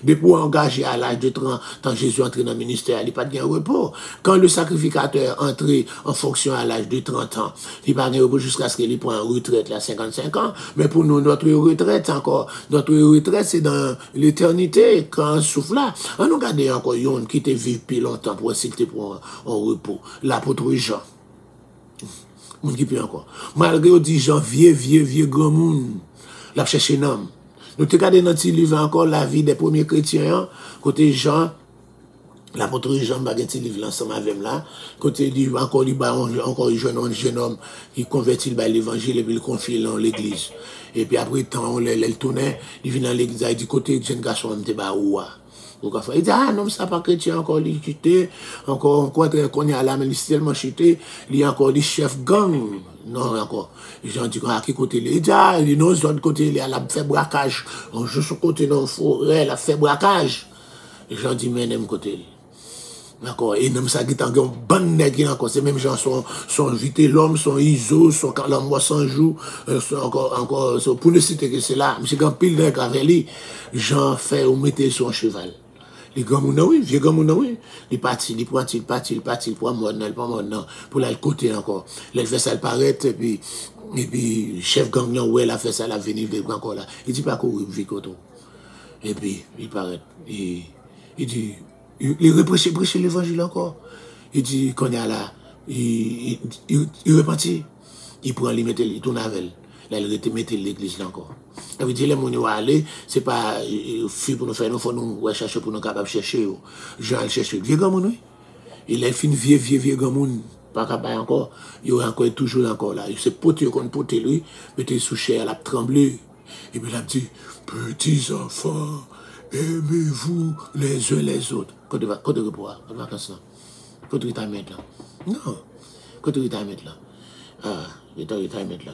Mais pour engager à l'âge de 30 ans, Jésus entre dans le ministère, il n'y a pas de repos. Quand le sacrificateur entre en fonction à l'âge de 30 ans, il n'y a pas de repos jusqu'à ce qu'il prenne une retraite à 55 ans. Mais pour nous, notre retraite, notre retraite, c'est dans l'éternité, quand on souffle là. On nous regarde encore qui te vivent plus longtemps pour essayer de prendre un repos. L'apôtre Jean. Moun qui peut encore. Malgré on dit Jean, vieux grand monde, l'a cherché un homme. Nous te regardons dans petit livre encore la vie des premiers chrétiens, côté Jean, l'apôtre Jean m'a gagné livre ensemble avec là, côté dit encore un jeune homme qui convertit l'évangile et puis il confie dans l'église. Et puis après temps, il tournait, il vient dans l'église, il dit côté jeune garçon, il était baoua. Il dit, ah non, ça pas chrétien encore, il chuté, encore, qu'on y a là, mais il est tellement chuté, il y a encore des chefs gang. Non, encore. Les gens disent, à qui côté il dit, ah, il y a un autre côté, il a fait braquage. On joue sur côté dans le forêt, il a fait braquage. Les gens disent, mais n'aime côté. D'accord, et même ça, il y a un bon nègre encore, ces mêmes gens sont vite l'homme, sont ISO, sont quand l'homme sans joue, encore, pour ne citer que c'est là, monsieur Gampil nègre avec lui, Jean fait ou mettez sur un cheval. Les grands mounons, oui, vieux grands mounons, oui. Il partit, il prend mode, non, pour aller côté encore. Il fait ça, il paraît, et puis, chef gang, ouais, il a fait ça, il a venu, il encore là. Il dit pas courir, il vit côté. Et puis, il paraît, il dit, il reprêche l'évangile encore. Il dit, qu'on est là, il repentit, il prend, il tourne avec elle. Là, il était mettre l'église là encore. Ça veut dire, les gens qui aller, c'est pas fille pour nous faire, nous faut nous chercher pour nous capables de chercher. Jean chercher. Vieux grand monde, oui. Il est fin vieux grand monde. Pas capable encore. Il est encore toujours encore là. Il s'est poté qu'on poté lui, mettez sous chair, elle a tremblé. Et puis il a dit, petits enfants, aimez-vous les uns les autres. Côté repos, côté vacances là. Côté retirement là. Non. Côté retirement là. Ah, retirement là.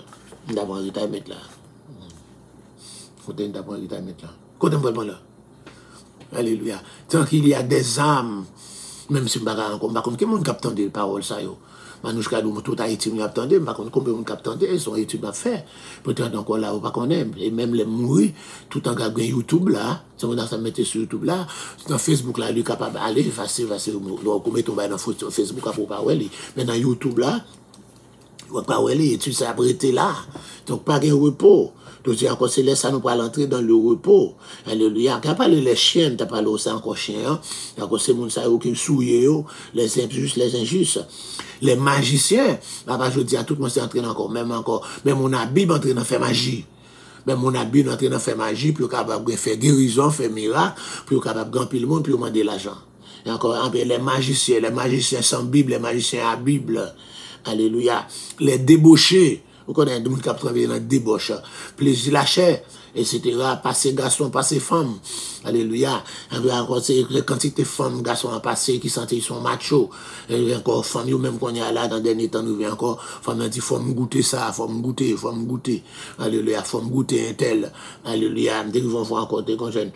D'abord retirement là. Faut d'abord retirement là. Côté me là. Alléluia. Tant qu'il y a des âmes, même si je ne sais pas contre qui monde capte des paroles ça yo. Manouchka dou tout Haïti nous attendait, par contre combien on captandé, son étude à faire. Peut-être encore là ou pas qu'on aime et même les mourir tout en gardant YouTube là, si on a ça mettre sur YouTube là, dans Facebook là, lui capable d'aller facile donc on met ton dans Facebook pour pas ouais, mais dans YouTube là, on pas ouais, étude ça prêté là. Donc pas de repos. Donc encore c'est là ça nous pour l'entrer dans le repos. Alléluia. Quand parler les chiens, t'as parlé aussi encore chien, encore c'est moun ça qui souillé les injustes. Les magiciens, là je dis à tout le monde c'est entraîné encore, même mon habib entraîné dans faire magie. Même mon habib entraîné dans faire magie, puis capable de faire guérison, faire miracle, puis capable de gagner le monde, puis demander l'argent. Et encore les magiciens sans Bible, les magiciens à Bible. Alléluia. Les débauchés. Vous connaissez des gens qui travaillent dans la débauche, plaisir la chair, etc. Passer garçons, passer femmes. Alléluia. Encore, c'est la quantité de femmes, garçons à passer qui sentent qu'ils sont machos. Et encore, femmes, même qu'on est là, dans le dernier temps, nous vient encore, femmes dit, faut me goûter ça, faut me goûter. Alléluia, faut me goûter un tel. Alléluia. Dès qu'ils vont voir encore des jeunes,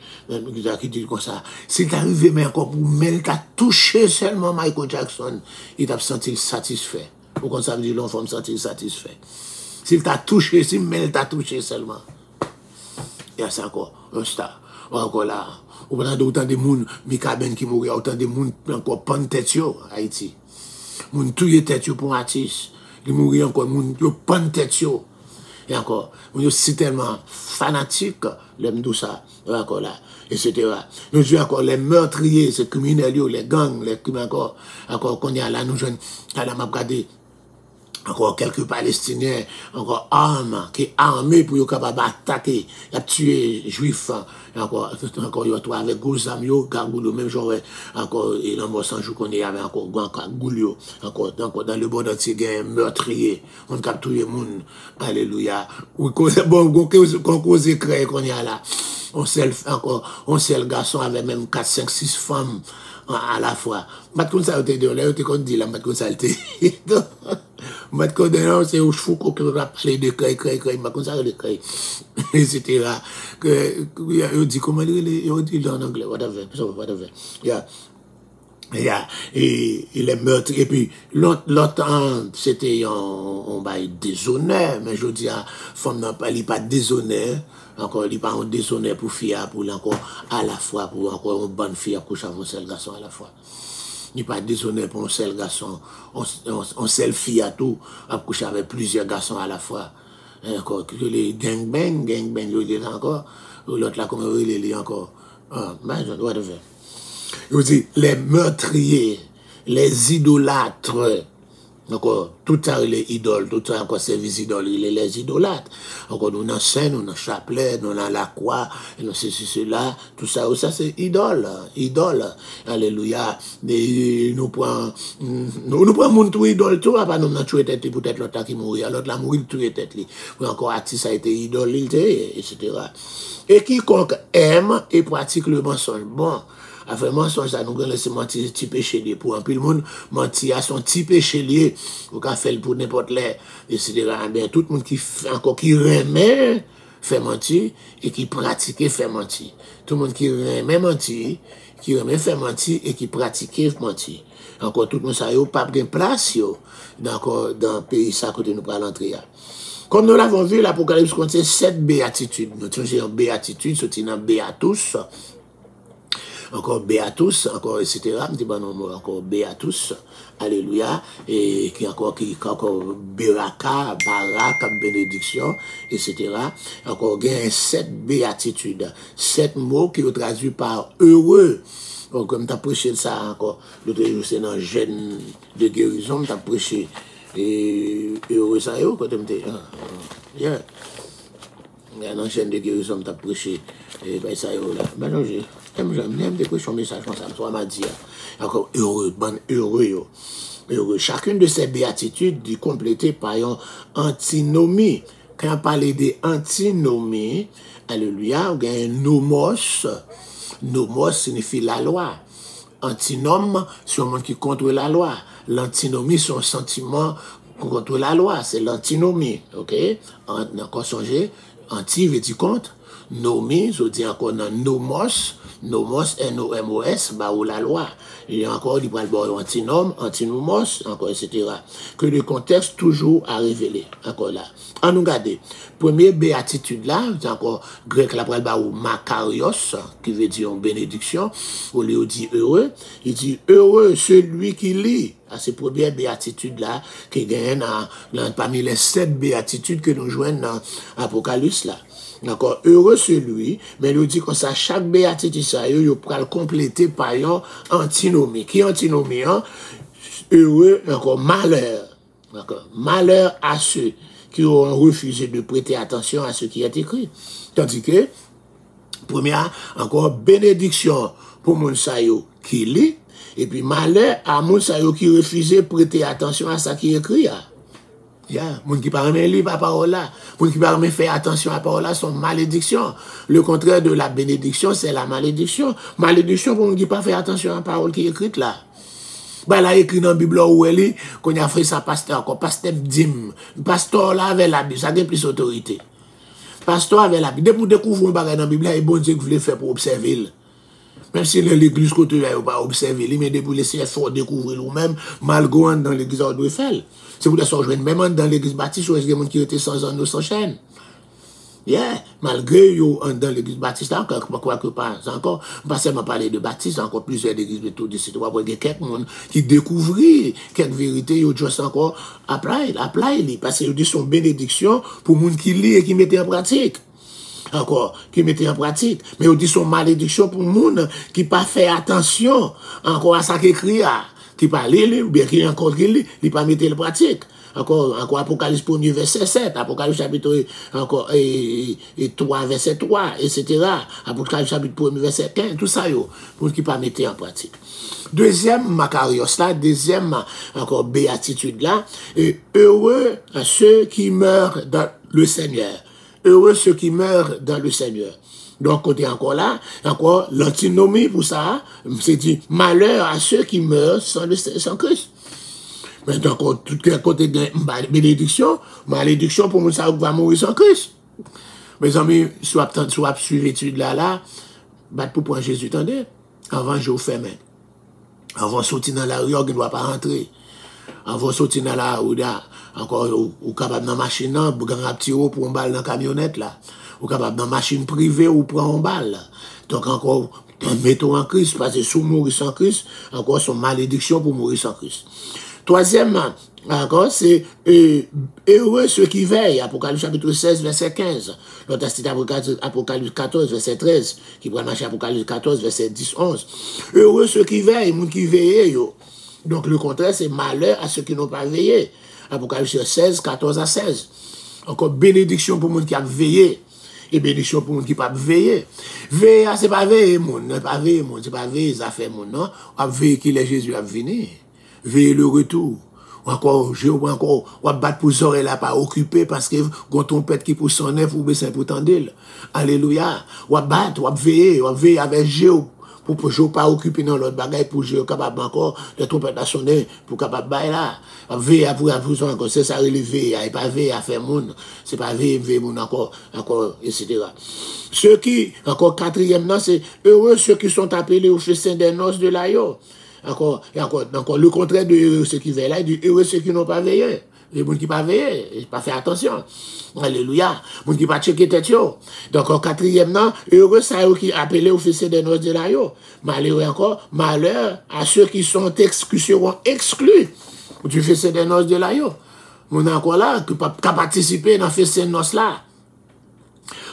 qui disent comme ça. Si t'arrives, mais encore, pour même, t'as touché seulement Michael Jackson, il t'a senti satisfait. Pourquoi ça veut dire l'enfant me sentir satisfait? S'il t'a touché, si Mel t'a touché seulement. Il y a ça encore, un star. Encore là, on prend autant de monde, Mika Ben qui mourit, autant de monde encore pan tête yo, Haïti. Moun touye tête yo pour un artiste. Il mourit encore, moun yo pan tête yo. Et encore, moun yo si tellement fanatique, l'aime tout ça, encore là, etc. Nous jouons encore les meurtriers, ces criminels, les gangs, les criminels encore qu'on y a là, nous jeunes, à la m'a regardé. Encore quelques Palestiniens, encore armes, qui armés pour être capable d'attaquer, de tuer juifs, encore, il y a toi avec Gozam, Gargoulou, même genre, encore, et dans mon sang, je connais, avec encore Gargoulou, encore, dans le bon entier, il y a un meurtrier, on capte tout le monde, alléluia. Bon, qu'on cause créé qu'on y a là, on seul garçon avec même 4, 5, 6 femmes à la fois. Maintenant, ça a été là, on dit là, maintenant, ça a été. Maintenant, c'est au chevaux qui va parler de créer, maintenant, ça a été etc. On dit comment on dit en anglais, whatever. Et les meurtres, et puis l'autre c'était on bail déshonneur, mais je dis à femme n'a pas déshonneur, encore il pas un déshonneur pour fille pour encore à la fois pour encore une bonne fille à coucher avec un seul garçon à la fois. Il pas déshonneur pour un seul garçon, on seule fille à tout à coucher avec plusieurs garçons à la fois. Et encore que les gangbang il est encore l'autre là comme il est encore whatever. Je dis, les meurtriers, les idolâtres, encore, tout ça, les idoles, tout ça, encore, service idole, les idolâtres. Encore, nous, dans scène, nous, dans chapelet, nous, dans la croix, nous, cela, tout ça, c'est idole. Alléluia. Et nous prenons mon tout idole, tout, pas nous, dans tuer tête, peut-être l'autre qui mourit, l'autre la mourir, tuer tête, pour encore, artiste a été idole, etc. Et quiconque aime et pratique le mensonge, bon, après mensonge, ça nous laisse mentir petit péché lié. Pour un peu le monde, mentir à son petit péché lié. Ou qu'à faire pour n'importe l'air, etc. Bien, tout le monde qui fait encore, qui remet, fait mentir, et qui pratique, fait mentir. Tout le monde qui remet mentir, qui remet fait mentir, et qui pratique, mentir. Encore tout le monde, ça y a pas de place, dans le pays, ça, côté nous pour l'entrée. Comme nous l'avons vu, l'Apocalypse contient 7 béatitudes. Nous avons une béatitude, c'est une béatus. Encore Béatus, encore etc. Encore Béatus, alléluia, et qui encore Beraka, Barak, bénédiction, etc. Encore il y a 7 béatitudes, 7 mots qui sont traduits par heureux. Donc, comme tu as prêché ça encore, l'autre jour c'est dans Gêne de guérison, tu as prêché et heureux ça, quand tu Yeah. Il y a une chaîne de guérison qui t'a prêché. Et ben ça, là. Ben non, j'aime des prêcher un message comme ça. Toi, m'a dit. Encore heureux, bon, heureux. Heureux. Chacune de ces béatitudes est complétée par une antinomie. Quand on parle de antinomie, alléluia, il y a un nomos. Nomos signifie la loi. Antinome, c'est un monde qui contrôle la loi. L'antinomie, c'est un sentiment contre la loi. C'est l'antinomie. OK? Encore songer, anti veut dire contre. Nomie, je dis encore dans nomos. Nomos, N-O-M-O-S, bah ou la loi. Il y a encore du antinome, antinomos, encore, etc. Que le contexte toujours à révéler. Encore là. On nous regarde. Première béatitude là, c'est encore grec là, ou makarios, qui veut dire en bénédiction. Au lieu de dire heureux, il dit heureux celui qui lit. À ces premières béatitudes là, qui gagnent parmi les 7 béatitudes que nous joignons dans l'Apocalypse là. D'accord, heureux celui, mais il dit que ça, chaque béatitude, ça, il peut le compléter par une antinomie. Qui est antinomie? Hein? Heureux, encore malheur. D'accord, malheur à ceux qui ont refusé de prêter attention à ce qui est écrit. Tandis que, première, encore bénédiction pour mon sayo qui lit, et puis malheur à mon sayo qui refusé de prêter attention à ce qui est écrit. Yeah. Moun qui parle lire la parole là, moun qui parle faire attention à la parole là, sont malédictions. Le contraire de la bénédiction, c'est la malédiction. Malédiction pour moun qui pas faire attention à la parole qui est écrite là. Bah là écrit dans la Bible où elle est, qu'on a fait ça pasteur, encore pasteur dim. Pasteur là avec la Bible, ça a plus d'autorité. Pasteur avec la Bible, dès pour découvrir un bagage dans la Bible, il y a bon Dieu qui voulait faire pour observer. Même si l'église côté là, pas observer, mais pour laisser fort découvrir nous-mêmes, malgré dans l'église de Eiffel. C'est pour ça que je même dans l'église baptiste, où il y a des gens qui étaient sans anneau, sans chaîne. Yeah, malgré yo dans l'église baptiste, quoi que pas encore, pas seulement parler de baptiste, encore plusieurs églises de tout d'ici, il y a quelques monde qui découvrent quelques vérités, yo juste encore apply, parce que ils sont bénédiction pour monde qui lit et qui mettent en pratique. Encore, qui mettait en pratique. Mais on dit son malédiction pour le monde qui pas fait attention encore à ça qui écrit, qui pas lire, ou bien qui encore lit, il pas mettre en pratique. Encore Apocalypse 1 verset 7, Apocalypse chapitre encore et 3 verset 3, etc. Apocalypse chapitre 1 verset 15, tout ça yo, pour qui pas mettre en pratique. Deuxième Makarios là, deuxième encore béatitude là, et heureux à ceux qui meurent dans le Seigneur. Heureux ceux qui meurent dans le Seigneur. Donc, côté encore là, encore l'antinomie pour ça, c'est dit malheur à ceux qui meurent sans Christ. Mais donc, tout côté de bénédiction, malédiction pour nous, ça va mourir sans Christ. Mes amis, soit suivre l'étude là, battre pour prendre Jésus, attendez, avant je vous ferme. Avant de sortir dans la rue, on ne doit pas rentrer. Avant de sortir dans la rue, encore, ou capable dans la machine, pour gagner un petit haut pour un balle dans la camionnette, là. Ou capable dans la machine privée, ou prendre un balle, là. Donc, encore, mettons en Christ, parce que sous mourir sans Christ, encore, son malédiction pour mourir sans Christ. Troisièmement, encore, c'est heureux ceux qui veillent, Apocalypse chapitre 16, verset 15. L'autre c'est Apocalypse 14, verset 13, qui prend marcher Apocalypse 14, verset 10, 11. Heureux ceux qui veillent, moun qui veillent, yo. Donc, le contraire, c'est malheur à ceux qui n'ont pas veillé. Apocalypse 16, 14 à 16. Encore bénédiction pour moun qui a veillé. Et bénédiction pour moun qui n'a pas veillé. Veiller, c'est pas veiller, moun. C'est pas veiller, moun. C'est pas veiller, ça fait moun, non? On veiller qu'il est Jésus à venir. Veiller le retour. Encore, on va battre pour oreilles là, pas occupé parce que quand on pète qui pour son neuf ou baisser pour tendre. Alléluia. On va battre, on va veiller avec Jéhovah. Pour Jéhovah pas occupé dans l'autre bagaille, pour Jéhovah capable encore de trompettes à sonner, pour capable bailler là. Veiller pour son encore, c'est ça relever, et pas veiller à faire monde. C'est pas veiller monde encore, etc. Ceux qui, encore quatrième, non, c'est heureux ceux qui sont appelés au festin des noces de l'agneau. Encore, le contraire de heureux ceux qui veillent là, il dit heureux ceux qui n'ont pas veillé. Les gens qui n'ont pas veillé, pas fait attention. Alléluia. Les gens qui n'ont pas checké tête. Donc, en quatrième, non, heureux ceux qui appelés au festin des noces de l'agneau. Malheureux encore, malheur à ceux qui seront exclus du festin des noces de l'agneau. On est encore là, qui pas participer dans le festin des noces là.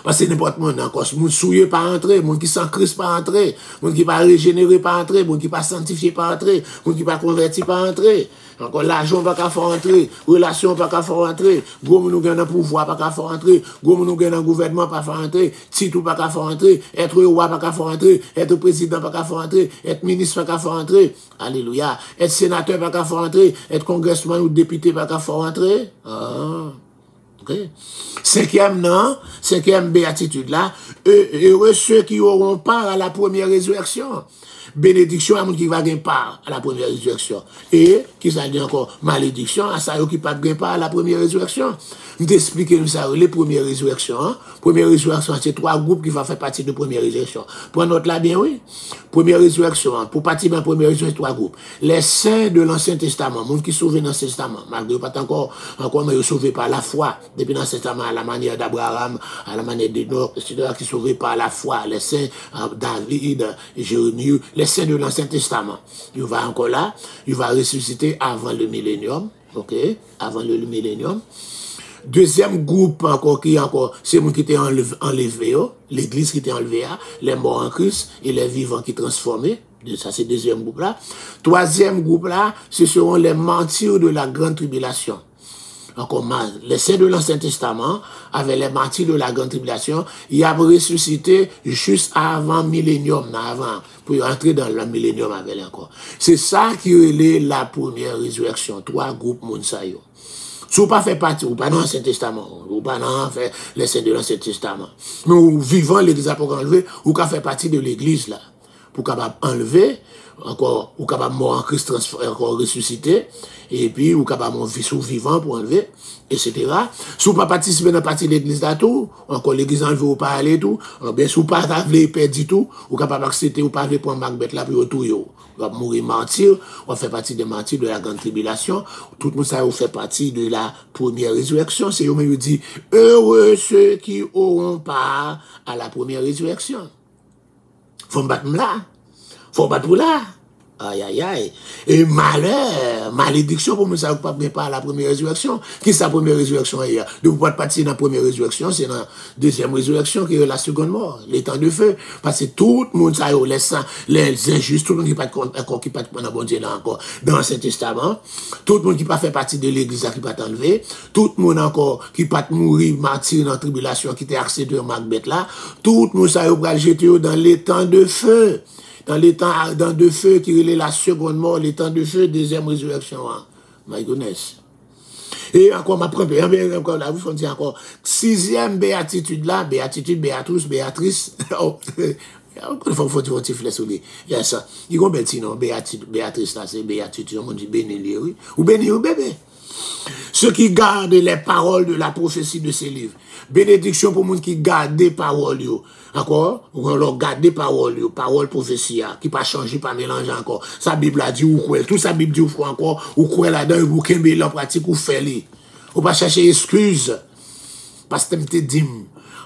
Parce que n'importe monde encore, moun souillé pas entrer, moun qui sans Christ pas entrer, moun qui pas régénéré pas entrer, moun qui pas sanctifié pas entrer, moun qui pas converti pas entrer. Encore l'argent pas qu'à faire entrer, relation pas qu'à faire entrer, gros nous gagne pouvoir pas qu'à faire entrer, gros nous gagne gouvernement pas faire entrer, titre pas qu'à faire entrer, être roi pas qu'à faire entrer, être président pas qu'à faire entrer, être ministre pas qu'à faire entrer. Alléluia. Être sénateur pas qu'à faire entrer, être congressman ou député pas qu'à faire entrer. Ah. Okay. Cinquième béatitude là, heureux ceux qui auront part à la première résurrection. Bénédiction à ceux qui va gagner part à la première résurrection. Et, qui ça dit encore, malédiction à ceux qui ne pas gagner part à la première résurrection. Je t'explique ça, les premières résurrections. Hein? Première résurrection, c'est 3 groupes qui vont faire partie de la première résurrection. Pour notre là bien, oui. Première résurrection, hein? Pour partir de la première résurrection, 3 groupes. Les saints de l'Ancien Testament, les gens qui sont sauvés dans l'Ancien Testament, malgré pas encore, mais ils sont sauvés par la foi, depuis l'Ancien Testament, à la manière d'Abraham, à la manière d'Enoch, etc., qui sont sauvés par la foi, les saints, David, Jérémie, les saints de l'Ancien Testament. Il va encore là, il va ressusciter avant le millénium, ok, avant le millénium. Deuxième groupe encore qui encore, c'est ceux qui étaient enlevés, l'église qui était enlevée, les morts en Christ et les vivants qui transformés. Ça, c'est le deuxième groupe là. Troisième groupe là, ce seront les martyrs de la grande tribulation. Encore les saints de l'Ancien Testament, avec les martyrs de la grande tribulation, ils ont ressuscité juste avant le millénium, avant, pour entrer dans le millénium avec encore. C'est ça qui est la première résurrection. 3 groupes Mounsayo. Si vous pas fait partie, ou pas dans l'Ancien Testament, ou pas dans les saints de l'Ancien Testament, mais vous vivant l'église pour enlever, ou qu'à faire partie de l'église là, pour capable enlever, encore, ou capable mort en Christ encore ressuscité, et puis ou capable vivant pour enlever, etc. Si vous pas participer dans la partie de l'église là tout, encore l'église enlever ou pas aller tout, bien si vous pas aller perdre tout, ou capable accepter ou pas aller prendre Macbeth là pour tout yo. On va mourir martyr, on fait partie des martyrs de la grande tribulation, tout le monde ça fait partie de la première résurrection, c'est eux-mêmes qui dit heureux ceux qui auront part à la première résurrection. Faut me battre là. Faut battre là. Aïe, aïe, aïe. Et malheur, malédiction pour moi, ça ne peut pas pas à la première résurrection. Qui est la première résurrection hier? De vous pas partir dans la première résurrection, c'est dans la deuxième résurrection qui est la seconde mort, les temps de feu. Parce que tout le monde, ça les injustes, tout le monde qui pas encore, qui pas de bon Dieu là encore, dans l'Ancien Testament, tout le monde qui pas fait partie de l'église qui pas enlevé, tout le monde encore qui pas mourir, martyr dans la tribulation, qui était accédé au Macbeth là, tout le monde, ça va jeter dans les temps de feu. Dans les temps de feu qui est la seconde mort, les temps de feu, deuxième résurrection. Hein. My goodness. Et encore, ma première, encore là, vous dire encore, 6e béatitude là, béatitude, Béatrice. Il faut dire un petit flèche sur lui. Il y a ça. Il y a un petit nom, Béatrice là, c'est béatitude. On dit béni, oui. Ou béni, ou bébé. Ceux qui gardent les paroles de la prophétie de ces livres. Bénédiction pour les gens qui gardent des paroles. Encore, on leur garde des paroles, paroles prophétie, qui pas changer, pas mélanger encore. Sa Bible a dit ou quoi, tout sa Bible dit ou quoi encore, ou quoi là-dedans, ou qu'un en pratique ou fait-le. Ou pas chercher excuse. Parce que tu dis,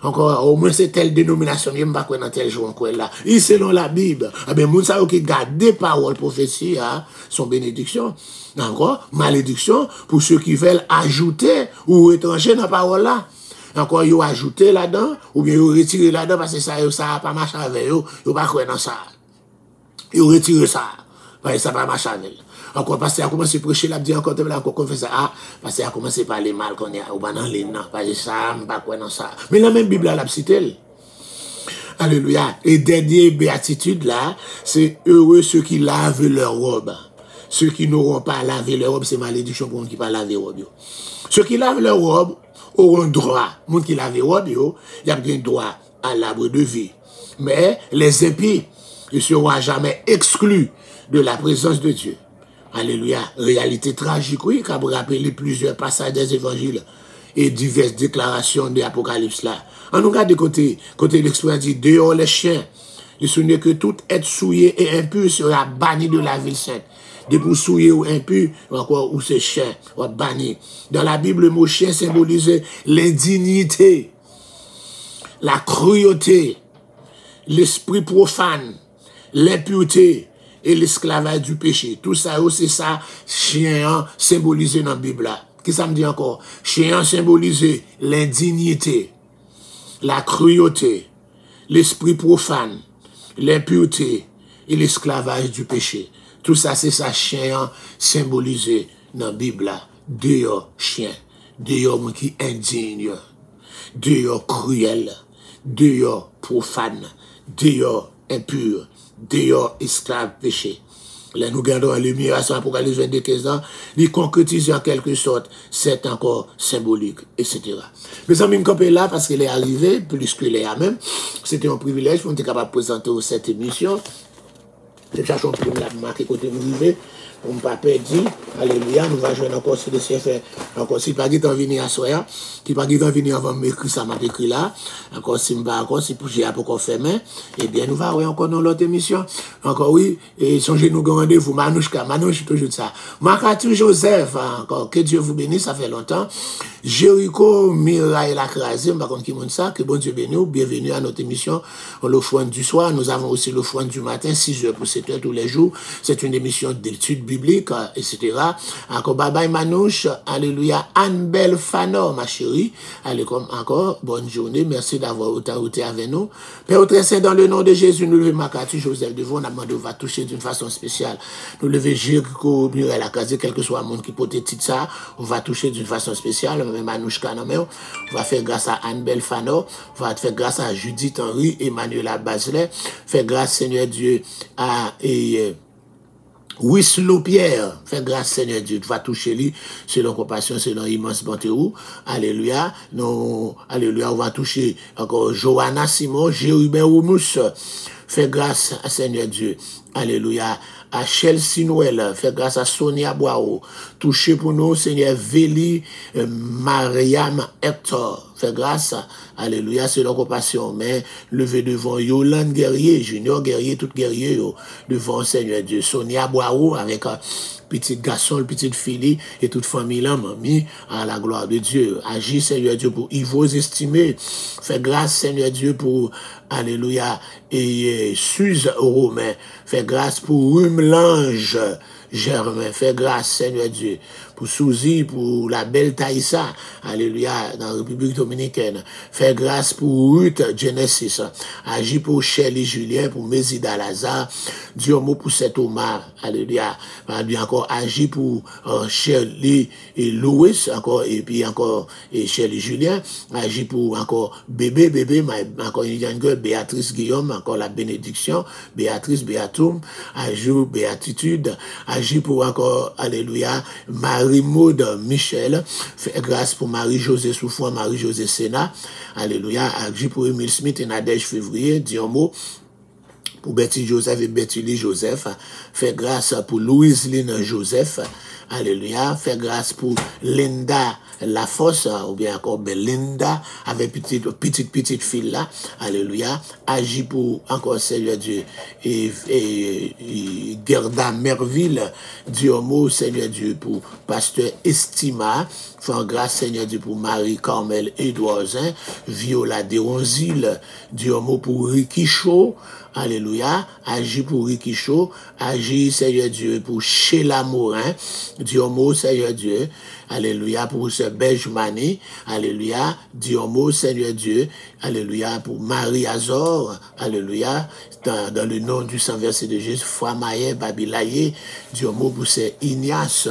encore, au moins c'est telle dénomination, je ne sais pas quoi dans tel jour encore là. Et selon la Bible, eh bien, les gens qui gardent des paroles prophétie, sont bénédictions. Encore, malédiction pour ceux qui veulent ajouter ou étranger dans la parole là. Encore, ils ont ajouté là-dedans, ou bien ils ont retiré là-dedans parce que ça n'a pas marché avec eux, ils n'ont pas cru dans ça. Ils ont retiré ça, parce que ça n'a pas marché avec eux. Encore, parce qu'il a commencé à prêcher, il a dit encore, confesser, parce qu'il a commencé à parler mal qu'on est, ou pas dans les noms, parce que ça, je ne pas quoi dans ça. Mais la même Bible, elle a cité. Alléluia. Et dernière béatitude là, c'est heureux ceux qui lavent leur robe. Ceux qui n'auront pas lavé leur robe, c'est malédiction pour ceux qui n'ont pas lavé leur robe. Ceux qui lavent leur robe auront droit. Les gens qui lavent leur robe, ils ont droit à l'arbre de vie. Mais les impies ne seront jamais exclus de la présence de Dieu. Alléluia. Réalité tragique, oui, qui a rappelé plusieurs passages des évangiles et diverses déclarations de l'Apocalypse là. On nous regarde de côté l'expression dit dehors les chiens. Ne souvenez que tout être souillé et impur sera banni de la ville sainte. De pour souiller ou impur, encore, ou ce chien, ou banni. Dans la Bible, le mot chien symbolise l'indignité, la cruauté, l'esprit profane, l'impureté et l'esclavage du péché. Tout ça, c'est ça, chien symbolisé dans la Bible. Qu'est-ce que ça me dit encore? Chien symbolisé l'indignité, la cruauté, l'esprit profane, l'impureté et l'esclavage du péché. Tout ça, c'est ça, chien symbolisé dans la Bible, deux chiens, deux hommes qui indignent, deux cruels, deux profanes, deux impurs, deux esclaves péchés. Là, nous gardons la lumière sur Apocalypse 22, 15 ans, il concrétise en quelque sorte, c'est encore symbolique, etc. Mes amis, me là parce qu'il est arrivé, plus que les même. C'était un privilège pour être capable de présenter cette émission. Je cherche un peu la marque côté arrivé. On ne peut pas perdre, alléluia, nous allons jouer encore si le Seigneur fait, encore si pas de venir à soya, qui pas de venir avant m'écrire ça m'a écrit là, encore si m'pas encore si pour j'ai encore fermé, eh bien nous allons encore dans l'autre émission, encore oui, et songez nous rendez-vous, Manouche toujours ça. Makatou Joseph, encore, que Dieu vous bénisse, ça fait longtemps. Jéricho, Mirail Lacrasé, par contre qui montre ça, que bon Dieu bénisse, bienvenue à notre émission, l'offrande du soir, nous avons aussi l'offrande du matin, 6h pour 7h tous les jours, c'est une émission d'études biblique, etc. Encore, bye bye Manouche, alléluia, Anne-Belle Fano, ma chérie, allez comme encore, bonne journée, merci d'avoir été avec nous. Père très saint, dans le nom de Jésus, nous levons Makatou Joseph devant, on a demandé, on va toucher d'une façon spéciale. Nous levons Jéricho, Muriel Lacrasé, quel que soit le monde qui peut être ça, on va toucher d'une façon spéciale, même Manouche Kanamé, on va faire grâce à Anne-Belle Fano, on va faire grâce à Judith Henry, Emmanuel Baselet, faire grâce, Seigneur Dieu, à Wislou Pierre, fait grâce Seigneur Dieu, tu vas toucher lui, selon compassion, selon immense bonté ou, alléluia, non, alléluia, on va toucher encore Johanna Simon, Jérubin Oumous, fait grâce à Seigneur Dieu, alléluia, à Chelsea Noël, fait grâce à Sonia Boao, toucher pour nous, Seigneur Véli, Mariam Hector, fait grâce, alléluia, c'est leur compassion, mais levé devant Yolande Guerrier, Junior Guerrier, tout Guerrier, devant Seigneur Dieu, Sonia Boao, avec petit garçon, petite fille, et toute famille là, mamie, à la gloire de Dieu. Agis, Seigneur Dieu, pour Yvos estimés, fait grâce, Seigneur Dieu, pour, alléluia, et Suze Romain, fait grâce pour Rumelange Germain, fait grâce, Seigneur Dieu, pour Souzy, pour la belle Taïssa, alléluia, dans la République Dominicaine, fait grâce pour Ruth Genesis, agis pour Shelley Julien, pour Mézida Lazare, Dieu mot pour cet Omar, alléluia, bien encore, agis pour Shelley et Louis, encore, et puis encore, et Shelley Julien, agis pour encore bébé, encore une young girl, Béatrice Guillaume, encore la bénédiction, Béatrice Béatoum, agis béatitude, agis pour encore, alléluia, Marie-Maude Michel, fait grâce pour Marie-Josée Souffrant, Marie-Josée Sénat, alléluia, agis pour Emile Smith et Nadège Février, Diomo, pour Betty Joseph et Betty Lee Joseph, fait grâce pour Louise Lynn Joseph, alléluia, fait grâce pour Linda Lafosse, ou bien encore Belinda, avec petite fille là, alléluia, agis pour encore Seigneur Dieu, et Gerda Merville, Diomo, Seigneur Dieu, pour Pasteur Estima, fait grâce Seigneur Dieu pour Marie-Carmel Edouardin, Viola Deronzil, Diomo pour Ricky Shaw, alléluia, agis pour Ricky Shaw, agis Seigneur Dieu pour Sheila Morin, Diomo Seigneur Dieu, alléluia pour ce Benjamini, alléluia, Diomo Seigneur Dieu, alléluia pour Marie Azor, alléluia, dans le nom du Saint Verset de Jésus, Famaye, Babilaye, Diomo pour ce Ignace,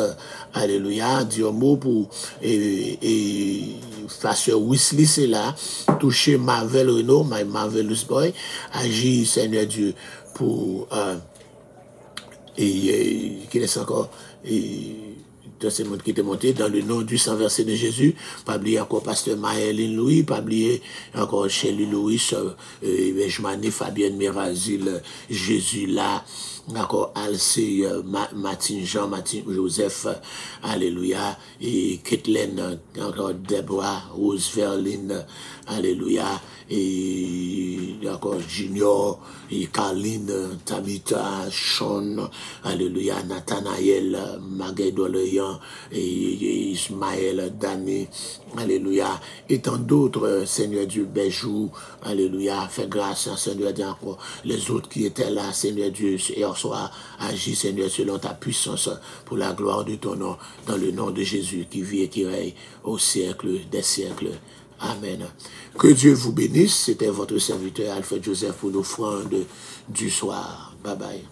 alléluia, Diomo pour Pasteur Wesley, c'est là, toucher Marvel Renault, my Marvelous Boy, agis Seigneur Dieu pour qui est encore dans ce monde qui était monté dans le nom du Saint Verset de Jésus, pas oublier encore Pasteur Maëline Louis, pas oublier encore Shelley Louis, Benjamin, Fabienne Mérazil, Jésus là, encore Alcé, Martin Jean, Martin Joseph, alléluia, et Kathleen, encore Deborah, Rose Verline, alléluia, et encore Junior, et Carline, Tabitha, Sean, alléluia, Nathanaël, Maguedoleyan, et Ismaël, Dani, alléluia, et tant d'autres, Seigneur Dieu, Béjou, alléluia, fais grâce, Seigneur Dieu, encore les autres qui étaient là, Seigneur Dieu, hier soir, agis, Seigneur, selon ta puissance, pour la gloire de ton nom, dans le nom de Jésus, qui vit et qui règne au siècle des siècles. Amen. Que Dieu vous bénisse. C'était votre serviteur Alfred Joseph pour l'offrande du soir. Bye bye.